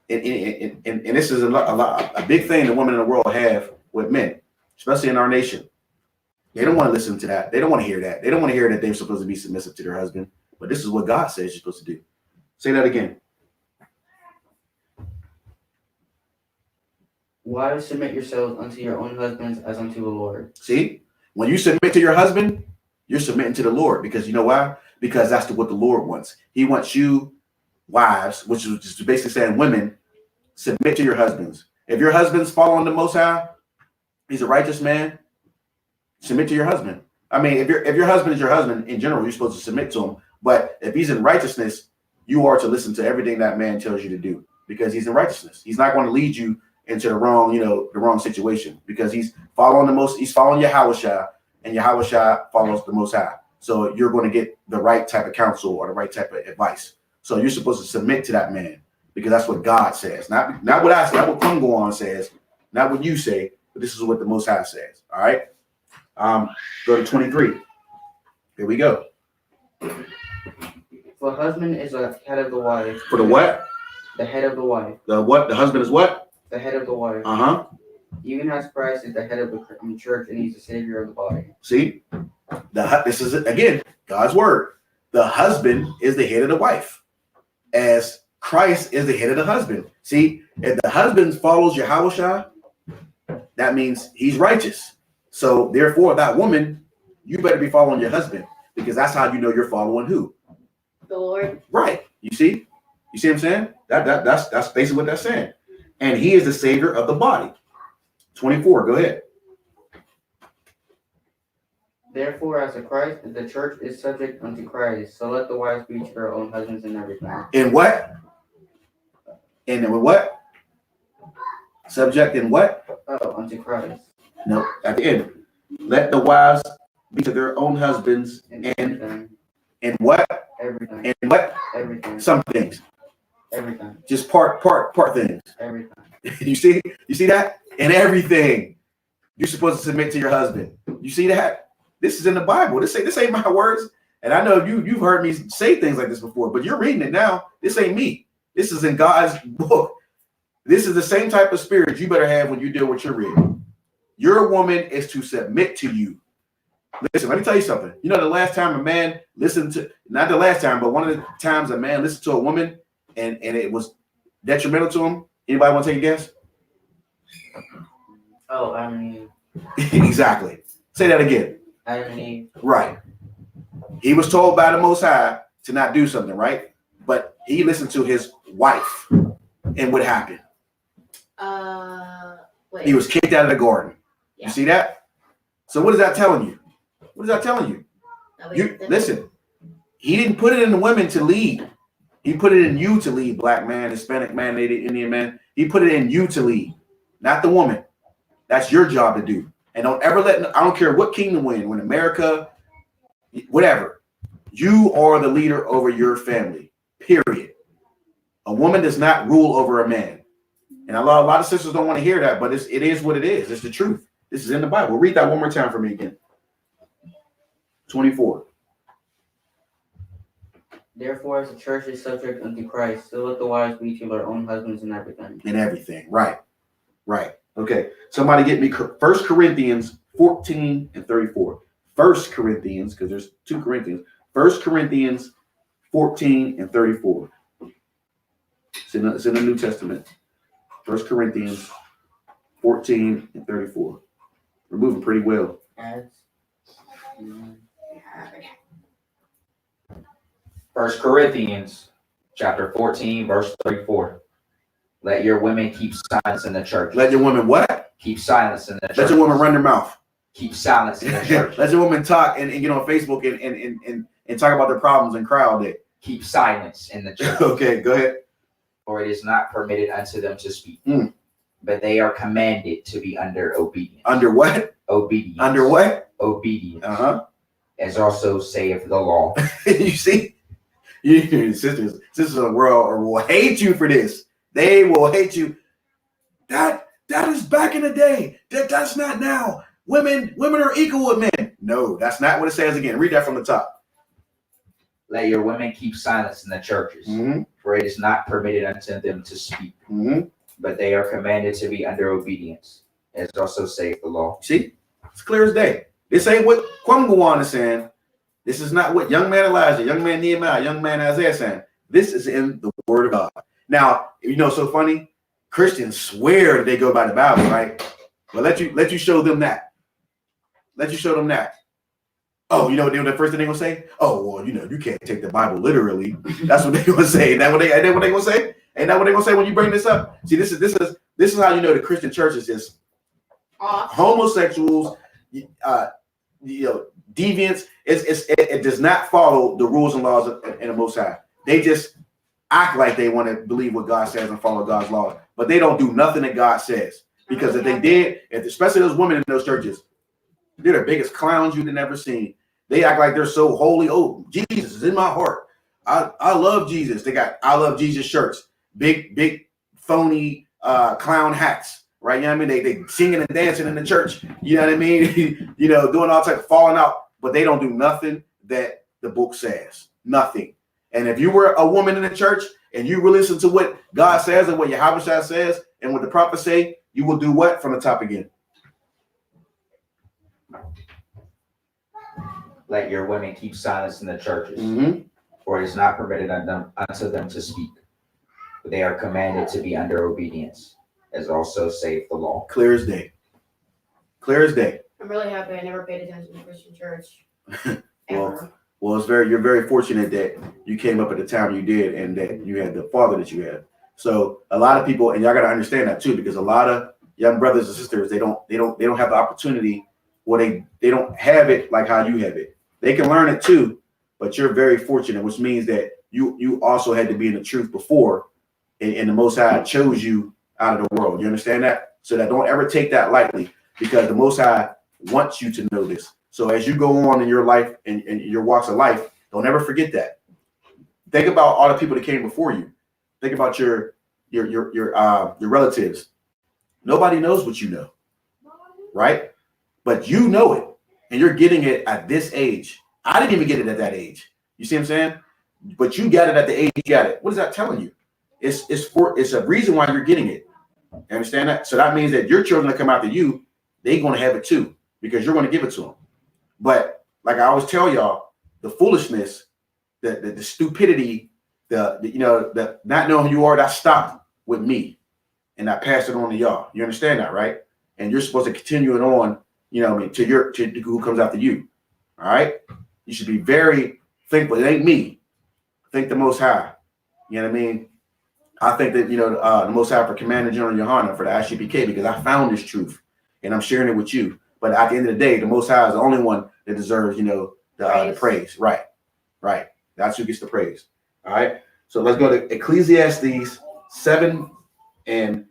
And this is a big thing the women in the world have with men, especially in our nation. They don't want to listen to that. They don't want to hear that. They don't want to hear that they're supposed to be submissive to their husband. But this is what God says you're supposed to do. Say that again. Wives, submit yourselves unto your own husbands as unto the Lord. See, when you submit to your husband, you're submitting to the Lord, because you know why? Because that's what the Lord wants. He wants you, wives, which is just basically saying women, submit to your husbands. If your husband's following the Most High, he's a righteous man, submit to your husband. I mean, if your husband is your husband, in general, you're supposed to submit to him. But if he's in righteousness, you are to listen to everything that man tells you to do, because he's in righteousness. He's not going to lead you into the wrong situation, because he's following Yahushua, and Yahushua follows the Most High. So you're going to get the right type of counsel or the right type of advice. So you're supposed to submit to that man, because that's what God says, not what I say, not what Kungoan says, not what you say, but this is what the Most High says. All right. Go to 23. Here we go. For the husband is the head of the wife. For the what? The head of the wife. The what? The husband is what? The head of the wife. Uh-huh. Even as Christ is the head of the church, and he's the savior of the body. See, this is again God's word. The husband is the head of the wife, as Christ is the head of the husband. See, if the husband follows Yahushua, that means he's righteous. So therefore, that woman, you better be following your husband, because that's how you know you're following who? The Lord. Right. You see what I'm saying? That's basically what that's saying. And he is the savior of the body. 24. Go ahead. Therefore, as the church is subject unto Christ, so let the wives be to their own husbands in everything. In what? In what? Subject in what? Oh, unto Christ. No, at the end. Let the wives be to their own husbands In and everything. in what? Everything. In what? Everything. Some things. Everything. Just part things. Everything. You see that? In everything, you're supposed to submit to your husband. You see that? This is in the Bible. This ain't my words. And I know you've heard me say things like this before, but you're reading it now. This ain't me. This is in God's book. This is the same type of spirit you better have when you deal with your reading. Your woman is to submit to you. Listen, let me tell you something. You know, the last time a man listened to, not the last time, but one of the times a man listened to a woman and it was detrimental to him. Anybody want to take a guess? Oh, Adam and Eve. Exactly. Say that again. Adam and Eve. Right. He was told by the Most High to not do something, right? But he listened to his wife. And what happened? Wait. He was kicked out of the garden. Yeah. You see that? So what is that telling you? What is that telling you? You listen, he didn't put it in the women to lead. He put it in you to lead, black man, Hispanic man, Native Indian man. He put it in you to lead, not the woman. That's your job to do. And don't ever I don't care what kingdom when America, whatever, you are the leader over your family, period. A woman does not rule over a man. And a lot of sisters don't want to hear that, but it is what it is. It's the truth. This is in the Bible. Read that one more time for me again. 24. Therefore, as the church is subject unto Christ, so let the wives be to their own husbands in everything. In everything. Right. Right. Okay. Somebody get me 1 Corinthians 14 and 34. 1 Corinthians, because there's 2 Corinthians. 1 Corinthians 14 and 34. It's in the New Testament. 1 Corinthians 14 and 34. We're moving pretty well. First Corinthians chapter 14, verse 34. Let your women keep silence in the church. Let your women what? Keep silence in the church. Let your women run their mouth. Keep silence in the church. Let your women talk and get on Facebook and talk about their problems and cry all day. Keep silence in the church. Okay, go ahead. For it is not permitted unto them to speak. Mm. But they are commanded to be under obedience. Under what? Obedience. Under what? Obedience. As also saith the law. You see? Sisters of the world will hate you for this. They will hate you. That is back in the day. That's not now. Women are equal with men. No, that's not what it says again. Read that from the top. Let your women keep silence in the churches, for it is not permitted unto them to speak. But they are commanded to be under obedience, as also saith the law. See? It's clear as day. This ain't what Kwamgwan is saying. This is not what young man Elijah, young man Nehemiah, young man Isaiah is saying. This is in the Word of God. Now, you know, so funny. Christians swear that they go by the Bible, right? But let you show them that. Let you show them that. Oh, you know the first thing they're gonna say? Oh, well, you know, you can't take the Bible literally. That's what they're gonna say. Ain't that what they're gonna say? Ain't that what they're gonna say when you bring this up? See, this is how you know the Christian church is just homosexuals, deviants. It does not follow the rules and laws in the Most High. They just act like they want to believe what God says and follow God's laws, but they don't do nothing that God says. Because if they did, especially those women in those churches, they're the biggest clowns you've never seen. They act like they're so holy. Oh, Jesus is in my heart. I love Jesus. They got I love Jesus shirts, big phony clown hats, right? You know what I mean? They singing and dancing in the church. You know what I mean? You know, doing all types of falling out, but they don't do nothing that the book says. Nothing. And if you were a woman in the church and you will listen to what God says and what Yahweh says and what the prophets say, you will do what from the top again? Let your women keep silence in the churches, for it is not permitted unto them to speak. But they are commanded to be under obedience, as also saith the law. Clear as day. Clear as day. I'm really happy I never paid attention to Christian church. Ever. Well, you're very fortunate that you came up at the time you did and that you had the father that you had. So a lot of people, and y'all got to understand that too, because a lot of young brothers and sisters, they don't have the opportunity, or they don't have it like how you have it. They can learn it too, but you're very fortunate, which means that you also had to be in the truth before, and the Most High chose you out of the world. You understand that? So that don't ever take that lightly, because the Most High wants you to know this. So as you go on in your life and your walks of life, don't ever forget that. Think about all the people that came before you. Think about your relatives. Nobody knows what you know, right? But you know it, and you're getting it at this age. I didn't even get it at that age. You see what I'm saying? But you got it at the age you got it. What is that telling you? It's a reason why you're getting it. You understand that? So that means that your children that come after you, they're going to have it too, because you're going to give it to them. But like I always tell y'all, the foolishness, the stupidity, the not knowing who you are, that stopped with me, and I passed it on to y'all. You understand that, right? And you're supposed to continue it on, to who comes after you. All right. You should be very thankful. It ain't me. Thank the Most High. You know what I mean? I think that, the Most High for Commander General Yohana for the ICPK, because I found this truth and I'm sharing it with you. But at the end of the day, the Most High is the only one that deserves, the praise. Right. Right. That's who gets the praise. All right. So let's go to Ecclesiastes 7 and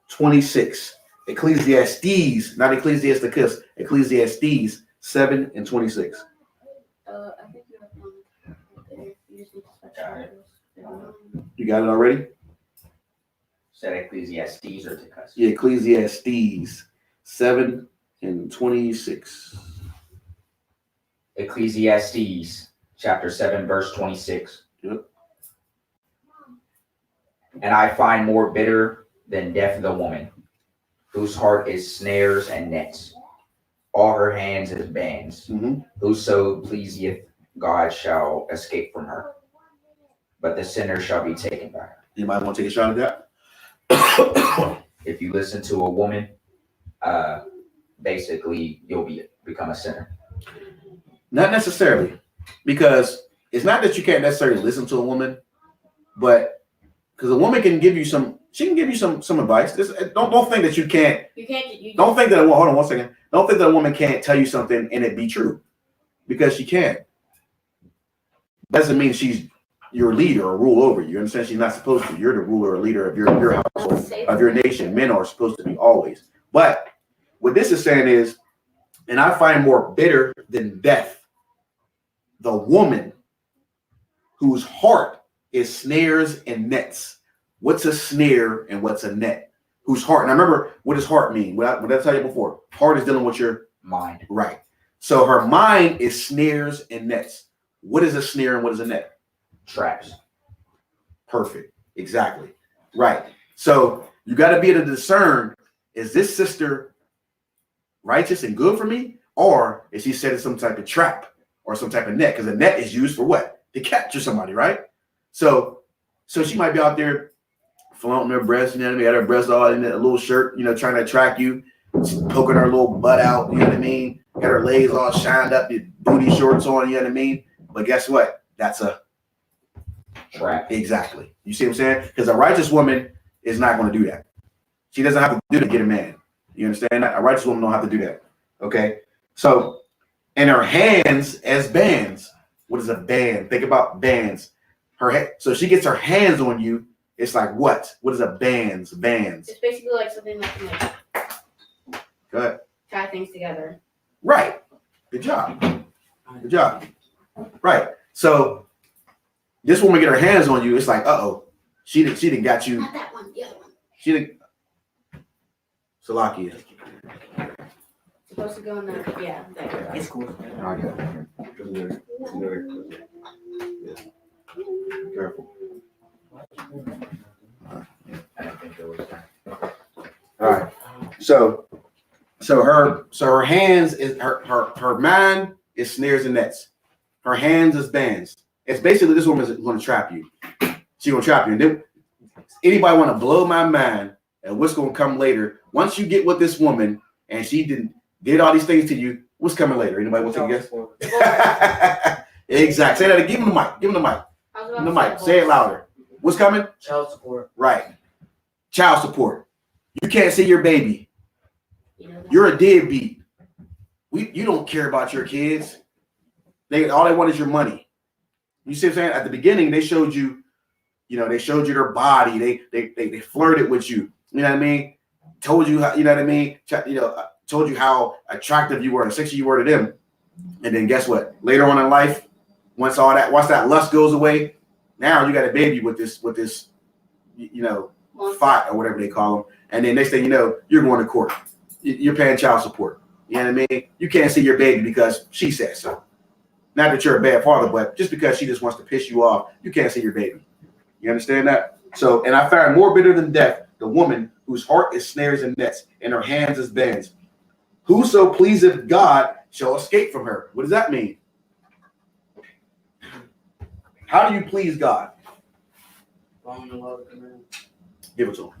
26. Ecclesiastes, not Ecclesiasticus, Ecclesiastes 7 and 26. I think you have one there. You just need to switch You got it already? Said Ecclesiastes or Ticus? Yeah, Ecclesiastes 7 and 26. Ecclesiastes chapter 7, verse 26. Yep. And I find more bitter than death the woman, whose heart is snares and nets. All her hands is bands. Mm-hmm. Whoso pleaseth God shall escape from her, but the sinner shall be taken by her. Anybody want to take a shot at that? If you listen to a woman, basically you'll become a sinner. Not necessarily, because it's not that you can't necessarily listen to a woman, but because a woman can give you some advice. Don't think that you can't. Don't think that. Hold on one second. Don't think that a woman can't tell you something and it be true, because she can. Doesn't mean she's your leader or rule over you. You understand? She's not supposed to. You're the ruler or leader of your household, of your nation. Men are supposed to be always. But what this is saying is, and I find more bitter than death the woman whose heart is snares and nets. What's a snare and what's a net? Whose heart? And I remember, what does heart mean? What did I tell you before? Heart is dealing with your mind. Right. So her mind is snares and nets. What is a snare and what is a net? Traps. Perfect. Exactly. Right. So you got to be able to discern, is this sister righteous and good for me? Or is she setting some type of trap or some type of net? Because a net is used for what? To capture somebody, right? So she might be out there flaunting her breasts, you know what I mean? Had her breasts all in a little shirt, trying to attract you, poking her little butt out, you know what I mean? Got her legs all shined up, your booty shorts on, you know what I mean? But guess what? That's a trap. Exactly. You see what I'm saying? Because a righteous woman is not going to do that. She doesn't have to do that to get a man. You understand that? A righteous woman don't have to do that. Okay? So, and her hands as bands. What is a band? Think about bands. So she gets her hands on you. It's like what? What is a bands? Bands. It's basically like something that can Go ahead. tie things together. Right. Good job. Good job. Right. So this woman get her hands on you. It's like, she didn't got you. Not that one. The other one. She didn't. Salakia. Supposed to go in there. Yeah. There. It's cool. Careful. All right. So her hands is her mind is snares and nets. Her hands is bands. It's basically this woman is going to trap you. She's going to trap you. And then anybody want to blow my mind and what's going to come later? Once you get with this woman and she did all these things to you, what's coming later? Anybody want to take a guess? Exactly. Say that. Give him the mic. Give him the mic. Give him the mic. Say it louder. What's coming? Child support. Right. Child support. You can't see your baby. You're a deadbeat. You don't care about your kids. All they want is your money. You see what I'm saying? At the beginning, they showed you, they showed you their body. They flirted with you. You know what I mean? Told you how, you know what I mean? Told you how attractive you were and sexy you were to them. And then guess what? Later on in life, once that lust goes away, now you got a baby with this, FOT or whatever they call them. And then next thing you know, you're going to court. You're paying child support. You know what I mean? You can't see your baby because she said so. Not that you're a bad father, but just because she just wants to piss you off, you can't see your baby. You understand that? So, and I found more bitter than death the woman whose heart is snares and nets, and her hands is bands. Whoso pleaseth God shall escape from her. What does that mean? How do you please God? Following the laws and commandments. Give it to him.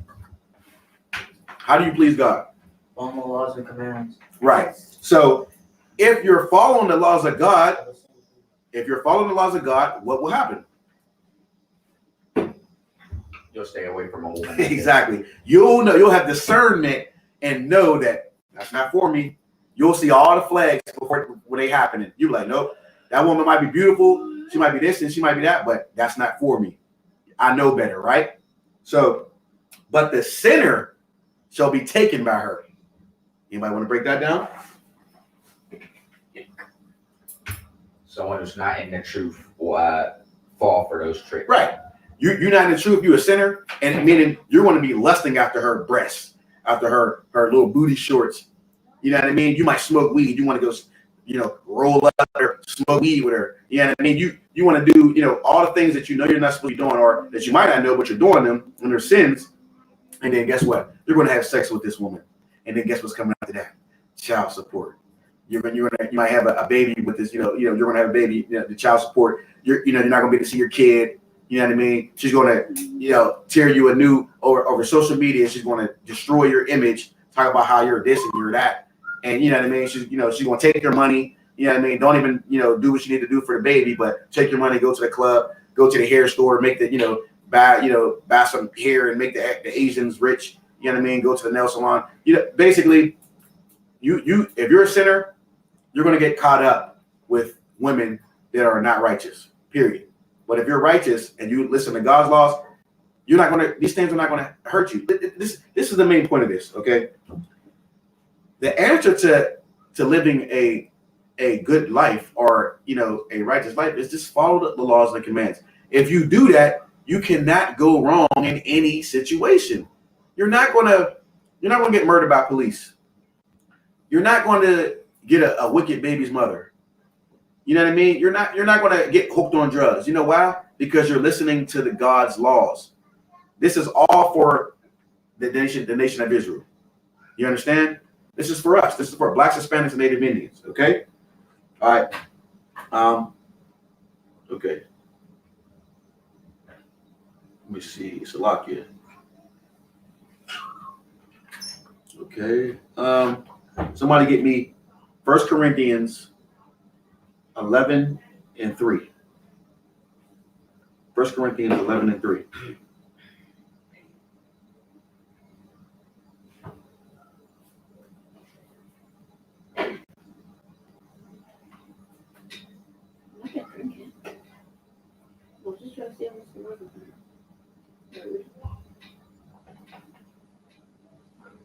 How do you please God? Following the laws and commandments. Right. So if you're following the laws of God, what will happen? You'll stay away from a woman. Exactly. You'll know, you'll have discernment and know that that's not for me. You'll see all the flags before when they happen. You're like, nope, that woman might be beautiful. She might be this and she might be that, but that's not for me. I know better, right? So, but the sinner shall be taken by her. Anybody want to break that down? Someone who's not in the truth will fall for those tricks. Right. You're not in the truth. You're a sinner, and meaning you're going to be lusting after her breasts, after her little booty shorts. You know what I mean? You might smoke weed. You want to go, roll up or smoke weed with her. You know what I mean? You want to do, all the things that you know you're not supposed to be doing, or that you might not know, but you're doing them, and they're sins. And then guess what? You're going to have sex with this woman, and then guess what's coming after that? Child support. You might have a baby with this. You're going to have a baby. The child support. You're not going to be able to see your kid. You know what I mean? She's going to, tear you anew over social media. She's going to destroy your image, talk about how you're this and you're that. And you know what I mean? She's going to take your money. You know what I mean? Don't even, do what you need to do for the baby, but take your money, go to the club, go to the hair store, make the, buy some hair and make the Asians rich. You know what I mean? Go to the nail salon. Basically, if you're a sinner, you're going to get caught up with women that are not righteous, period. But if you're righteous and you listen to God's laws, these things are not going to hurt you. This is the main point of this, okay? The answer to living a good life or, a righteous life is just follow the laws and the commands. If you do that, you cannot go wrong in any situation. You're not going to get murdered by police. You're not going to get a wicked baby's mother. You know what I mean? You're not going to get hooked on drugs. You know why? Because you're listening to the God's laws. This is all for the nation of Israel. You understand? This is for us. This is for Blacks, Hispanics, and Native Indians. Okay? All right. Okay. Let me see. Salakia. Okay. Somebody get me 1 Corinthians 11 and 3. 1 Corinthians 11 and 3.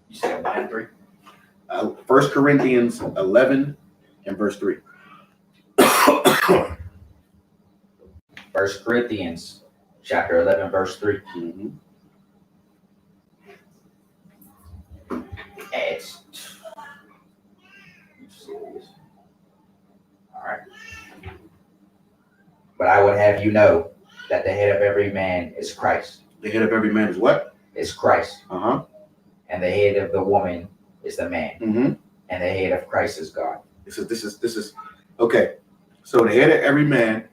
You said 1 and 3? 1 Corinthians 11 and verse 3. 1 Corinthians chapter 11, verse 3. Mm-hmm. It's all right. But I would have you know that the head of every man is Christ. The head of every man is what? Is Christ. Uh-huh. And the head of the woman is the man. Mm-hmm. And the head of Christ is God. This is okay. So the head of every man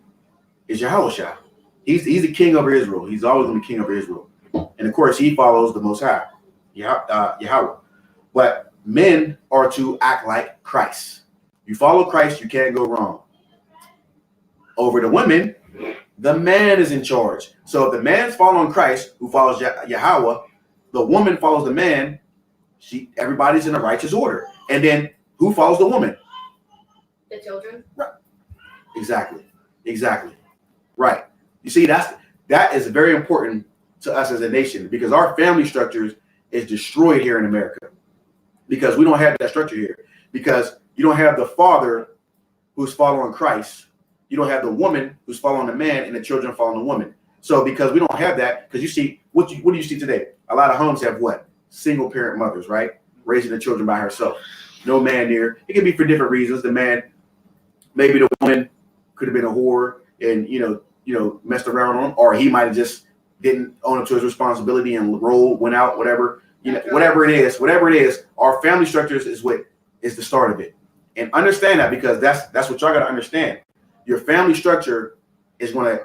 is Yahushua. He's the king over Israel. He's always going to be king over Israel. And of course, he follows the Most High, Yahweh. But men are to act like Christ. You follow Christ, you can't go wrong. Over the women, the man is in charge. So if the man's following Christ, who follows Yahweh, the woman follows the man. Everybody's in a righteous order. And then who follows the woman? The children. Right. Exactly. Right. You see, that is very important to us as a nation because our family structures is destroyed here in America because we don't have that structure here because you don't have the father who's following Christ. You don't have the woman who's following the man and the children following the woman. So because we don't have that, because you see, what do you see today? a lot of homes have what? Single parent mothers, right? Raising the children by herself. No man there. It can be for different reasons. The man, maybe the woman could have been a whore and, messed around on him, or he might have just didn't own up to his responsibility and went out, whatever. Whatever it is, our family structures is what is the start of it. And understand that, because that's what y'all got to understand. Your family structure is going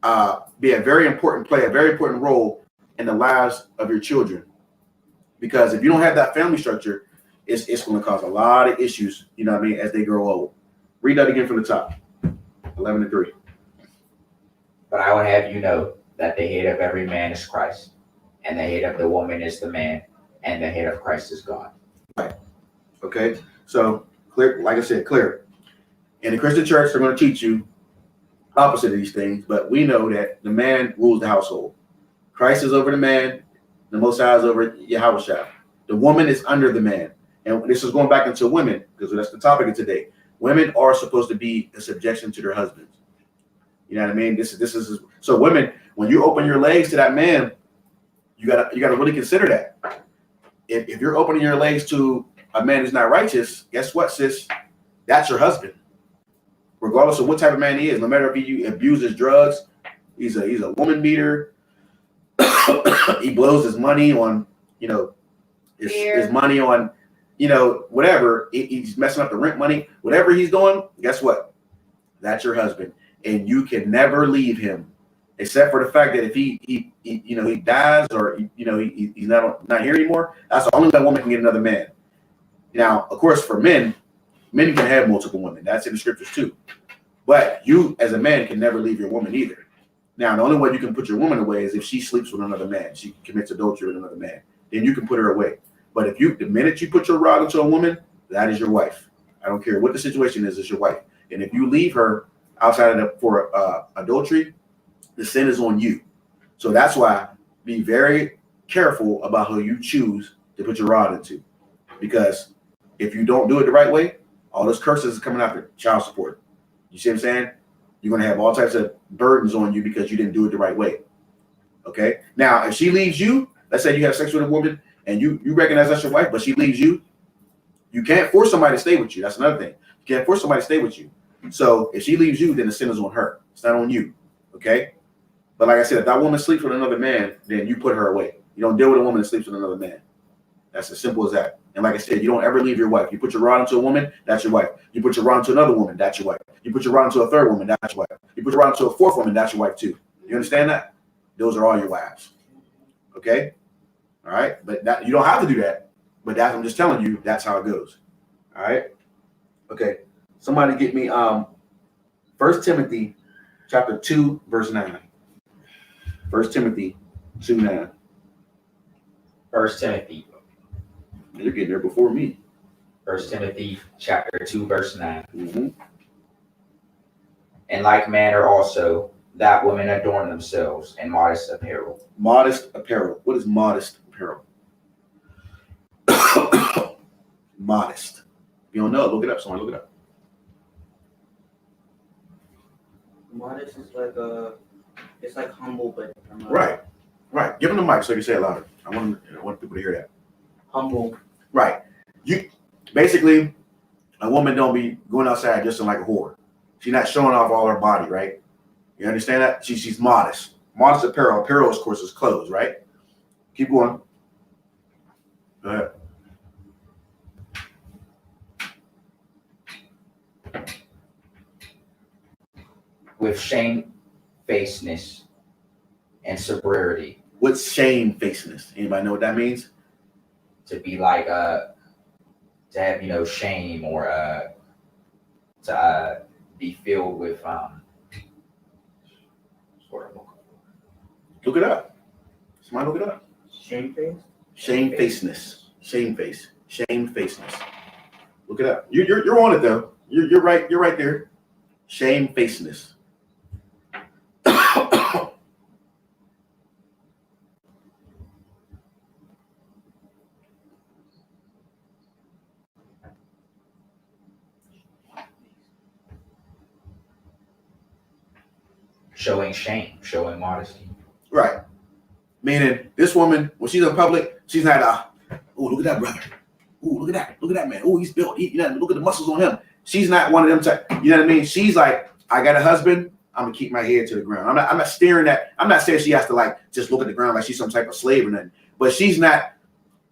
to be a very important role in the lives of your children. Because if you don't have that family structure, it's going to cause a lot of issues, as they grow old. Read that again from the top. 11-3. But I would have you know that the head of every man is Christ, and the head of the woman is the man, and the head of Christ is God. Right. Okay. So clear, like I said, clear. In the Christian church, they're going to teach you opposite of these things, but we know that the man rules the household. Christ is over the man, the Most High is over Yahushua. The woman is under the man. And this is going back into women, because that's the topic of today. Women are supposed to be in subjection to their husbands. You know what I mean? This is so women, when you open your legs to that man, you gotta really consider that. If you're opening your legs to a man who's not righteous, guess what, sis? That's your husband. Regardless of what type of man he is, no matter if he abuses drugs, he's a woman beater. He blows his money on, his money on, whatever. He's messing up the rent money. Whatever he's doing, guess what? That's your husband, and you can never leave him, except for the fact that if he dies or he's not here anymore. That's the only way a woman can get another man. Now, of course, for men can have multiple women. That's in the scriptures too. But you, as a man, can never leave your woman either. Now, the only way you can put your woman away is if she sleeps with another man. She commits adultery with another man. Then you can put her away. But the minute you put your rod into a woman, that is your wife. I don't care what the situation is, it's your wife. And if you leave her outside of for adultery, the sin is on you. So that's why be very careful about who you choose to put your rod into. Because if you don't do it the right way, all those curses is coming after child support. You see what I'm saying? You're going to have all types of burdens on you because you didn't do it the right way. Okay? Now, if she leaves you, let's say you have sex with a woman and you recognize that's your wife, but she leaves you, you can't force somebody to stay with you. That's another thing. You can't force somebody to stay with you. So if she leaves you, then the sin is on her. It's not on you. Okay? But like I said, if that woman sleeps with another man, then you put her away. You don't deal with a woman that sleeps with another man. That's as simple as that. And like I said, you don't ever leave your wife. You put your rod into a woman, that's your wife. You put your rod into another woman, that's your wife. You put your rod into a third woman, that's your wife. You put your rod into a fourth woman, that's your wife too. You understand that? Those are all your wives. Okay? All right? But that you don't have to do that. But that's, I'm just telling you, that's how it goes. All right? Okay. Somebody get me 1 Timothy chapter 2, verse 9. 1 Timothy 2:9. 1 Timothy. You're getting there before me. 1 Timothy chapter 2, verse 9. Mm-hmm. In like manner also, that women adorn themselves in modest apparel. Modest apparel. What is modest apparel? Modest. If you don't know, look it up. Somebody look it up. Modest is like it's like humble, but Right. Give them the mic so you can say it louder. I want people to hear that. humble. Right. You basically, a woman don't be going outside dressing like a whore. She's not showing off all her body, right? You understand that? She's modest. Modest apparel. Apparel, of course, is clothes, right? Keep going. Go ahead. With shamefacedness and sobriety. What's shamefacedness? Anybody know what that means? To be like to have shame, or to be filled with Look it up. Somebody look it up. Shamefaced? Shamefacedness. Shamefacedness. Look it up. You're on it though. You're right. You're right there. Shamefacedness. showing shame, showing modesty. Right. Meaning, this woman, when she's in public, she's not, oh, look at that brother. Oh, look at that man. Oh, he's built. Look at the muscles on him. She's not one of them type. You know what I mean? She's like, I got a husband. I'm gonna keep my head to the ground. I'm not staring at. I'm not saying she has to like just look at the ground like she's some type of slave or nothing. But she's not,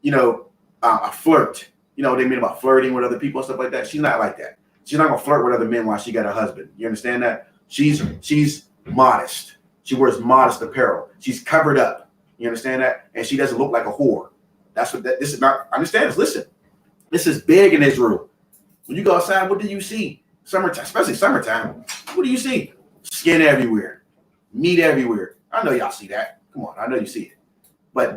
a flirt. You know what they mean about flirting with other people and stuff like that. She's not like that. She's not gonna flirt with other men while she got a husband. You understand that? She's modest. She wears modest apparel. She's covered up. You understand that? And she doesn't look like a whore. That's what this is about. Understand this? Listen, this is big in Israel. When you go outside, what do you see? Summertime, especially summertime. What do you see? Skin everywhere, meat everywhere. I know y'all see that. Come on, I know you see it. But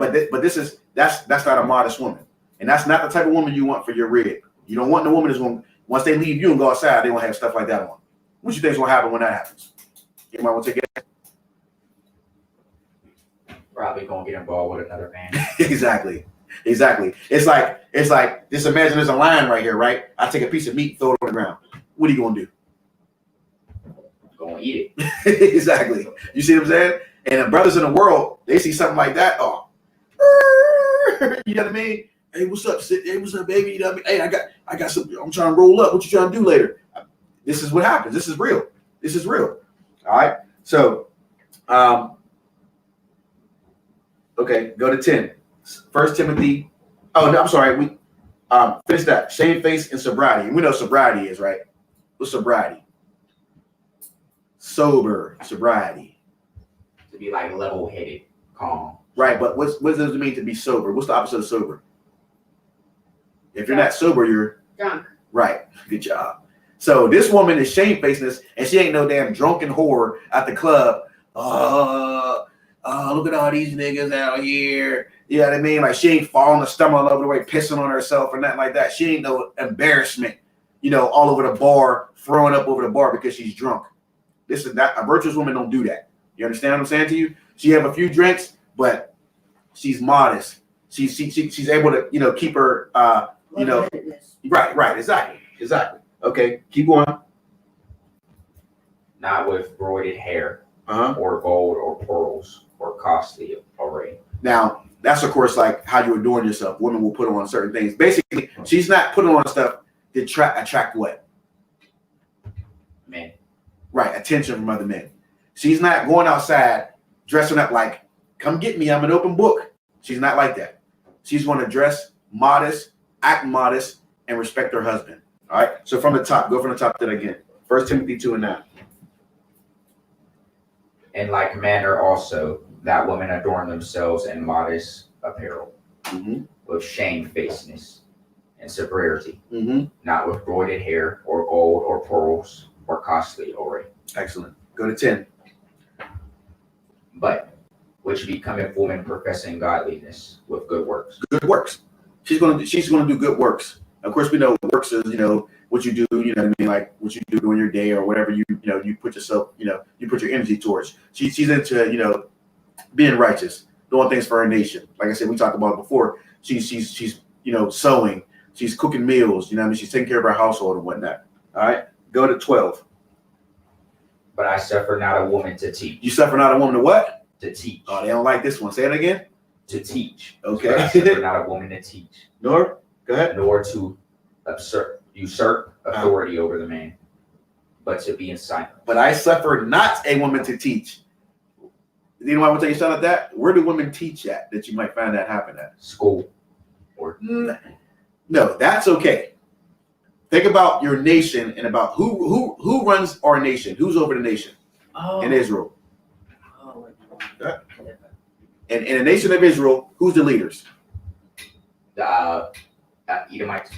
that's not a modest woman, and that's not the type of woman you want for your rig. You don't want the woman that's going once they leave you and go outside, they won't have stuff like that on. What you think is going to happen when that happens? Anybody want to take it? Probably gonna get involved with another man. Exactly. It's like just imagine there's a line right here, right? I take a piece of meat, throw it on the ground. What are you gonna do? Gonna eat it. Exactly. You see what I'm saying? And the brothers in the world, they see something like that. Oh, you know what I mean? Hey, what's up? Hey, what's up, baby? You know what I mean? Hey, I got some. I'm trying to roll up. What you trying to do later? This is what happens. This is real. All right. So, okay, go to 10. 1 Timothy. Oh no, I'm sorry. We finish that. Shamefaced and sobriety. And we know sobriety is right. What's sobriety? Sober sobriety. To be like level-headed, calm. Right, but what does it mean to be sober? What's the opposite of sober? If you're not sober, you're drunk. Right. Good job. So this woman is shamefacedness, and she ain't no damn drunken whore at the club. Look at all these niggas out here. You know what I mean? Like she ain't falling the stomach all over the way, pissing on herself or nothing like that. She ain't no embarrassment, all over the bar, throwing up over the bar because she's drunk. This is that. A virtuous woman don't do that. You understand what I'm saying to you? She have a few drinks, but she's modest. She's able to, keep her, Right. Exactly. Okay, keep going. Not with broided hair, Uh-huh. or gold or pearls or costly array. Now, that's of course like how you adorn yourself. Women will put on certain things. Basically, she's not putting on stuff to attract what? Men. Right, attention from other men. She's not going outside dressing up like, come get me, I'm an open book. She's not like that. She's going to dress modest, act modest, and respect her husband. All right, so from the top, go from the top to that again. 1 Timothy 2:9. In like manner also, that women adorn themselves in modest apparel, with shamefacedness and sobriety, not with broided hair or gold or pearls or costly array. Excellent. Go to 10. But which becometh woman professing godliness with good works. Good works. She's gonna do good works. Of course, we know works is what you do. You know what I mean, like what you do during your day or whatever you put yourself. You put your energy towards. She's into being righteous, doing things for her nation. Like I said, we talked about it before. She's sewing. She's cooking meals. She's taking care of her household and whatnot. All right. Go to 12. But I suffer not a woman to teach. You suffer not a woman to what? To teach. Oh, they don't like this one. Say it again. To teach. Okay. But I suffer not a woman to teach. Nor, go ahead. Nor to usurp authority over the man, but to be in silence. But I suffer not a woman to teach. You know what I want to tell you something like that? Where do women teach at that you might find that happen at? School. Or no, that's okay. Think about your nation and about who runs our nation. Who's over the nation in Israel? And in the nation of Israel, who's the leaders? The Edomites.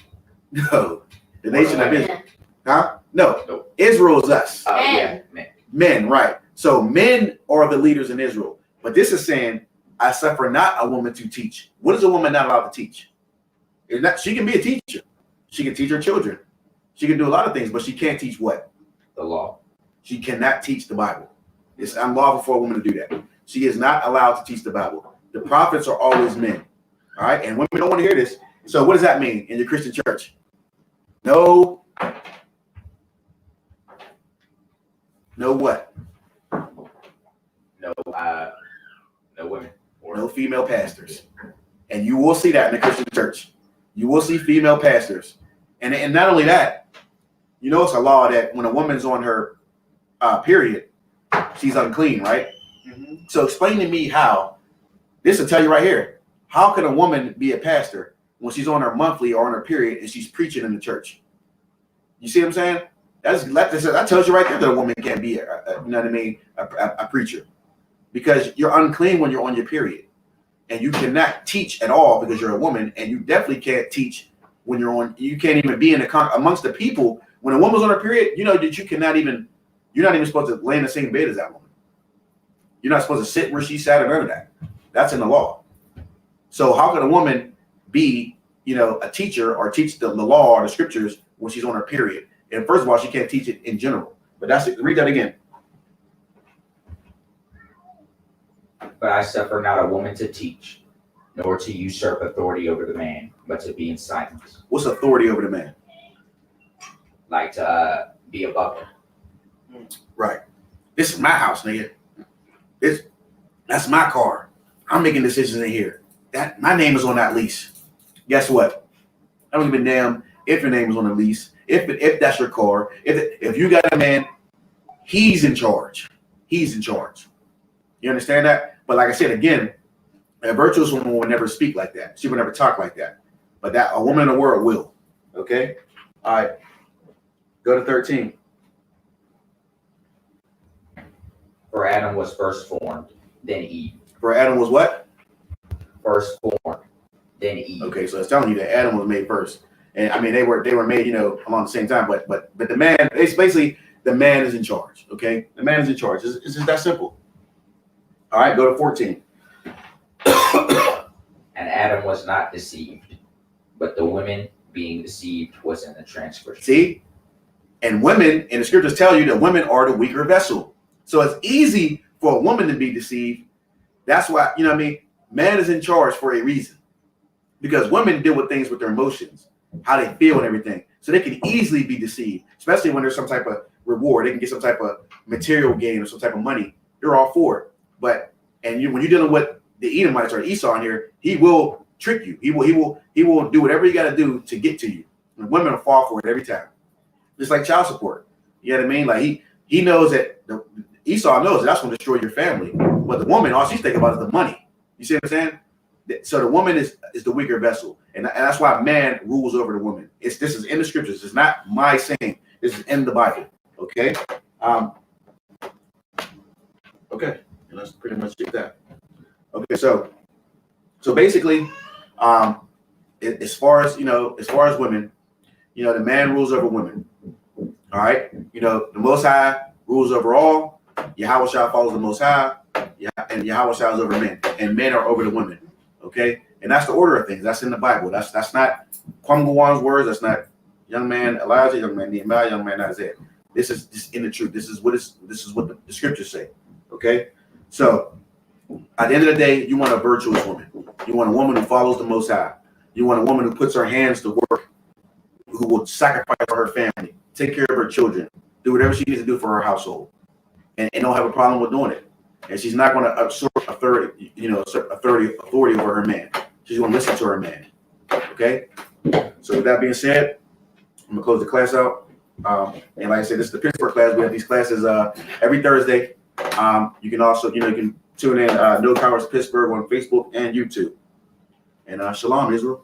No, the nation of Israel. Men. Huh? No. Nope. Israel is us. Yeah, men. Men, right. So men are the leaders in Israel. But this is saying, I suffer not a woman to teach. What is a woman not allowed to teach? She can be a teacher. She can teach her children. She can do a lot of things, but she can't teach what? The law. She cannot teach the Bible. It's unlawful for a woman to do that. She is not allowed to teach the Bible. The prophets are always men. All right. And women don't want to hear this. So what does that mean in your Christian church? No what? No women. No female pastors. And you will see that in the Christian church. You will see female pastors. And not only that, you know it's a law that when a woman's on her period, she's unclean, right? Mm-hmm. So explain to me how, this will tell you right here, how can a woman be a pastor when she's on her monthly or on her period and she's preaching in the church? You see what I'm saying? That tells you right there that a woman can't be, you know what I mean, a preacher. Because you're unclean when you're on your period. And you cannot teach at all because you're a woman. And you definitely can't teach when you're on, you can't even be in amongst the people. When a woman's on her period, you know that you're not even supposed to lay in the same bed as that woman. You're not supposed to sit where she sat or none of that. That's in the law. So how can a woman be, you know, a teacher or teach the law or the scriptures when she's on her period? And first of all, she can't teach it in general. But read that again. But I suffer not a woman to teach, nor to usurp authority over the man, but to be in silence. What's authority over the man? Like to be above him. Right. This is my house, nigga. That's my car. I'm making decisions in here. My name is on that lease. Guess what? I don't give a damn if your name is on the lease. If that's your car. If you got a man, he's in charge. He's in charge. You understand that? But like I said again, a virtuous woman will never speak like that. She will never talk like that. But that a woman in the world will. Okay? All right. Go to 13. For Adam was first formed, then Eve. For Adam was what? First formed, then Eve. Okay, so it's telling you that Adam was made first. And I mean they were made, you know, along the same time, but the man, it's basically the man is in charge. Okay? The man is in charge. It's just that simple. All right, go to 14. And Adam was not deceived, but the woman being deceived was in the transgression. See? And women, and the scriptures tell you that women are the weaker vessel. So it's easy for a woman to be deceived. That's why, you know what I mean? Man is in charge for a reason. Because women deal with things with their emotions, how they feel and everything. So they can easily be deceived, especially when there's some type of reward. They can get some type of material gain or some type of money. They're all for it. But when you're dealing with the Edomites or Esau in here, he will trick you. He will do whatever you got to do to get to you. And women will fall for it every time. Just like child support. You know what I mean? Like he knows that Esau knows that's going to destroy your family. But the woman, all she's thinking about is the money. You see what I'm saying? So the woman is the weaker vessel. And that's why man rules over the woman. This is in the scriptures. It's not my saying. This is in the Bible. Okay? Okay. And that's pretty much it that. Okay, so basically, as far as women, you know, the man rules over women. All right, you know, the Most High rules over all. Yahweh Shah follows the Most High, and Yahweh Shah is over men, and men are over the women. Okay, and that's the order of things. That's in the Bible. That's not Kwamgwan's words. That's not young man Elijah, young man Nehemiah, young man Isaiah. This is just in the truth. This is what the scriptures say. Okay. So, at the end of the day, you want a virtuous woman. You want a woman who follows the Most High. You want a woman who puts her hands to work, who will sacrifice for her family, take care of her children, do whatever she needs to do for her household, and don't have a problem with doing it. And she's not going to absorb authority over her man. She's going to listen to her man. Okay? So, with that being said, I'm going to close the class out. And like I said, this is the Pittsburgh class. We have these classes every Thursday. You can also, you can tune in No Commerce Pittsburgh on Facebook and YouTube. And shalom, Israel.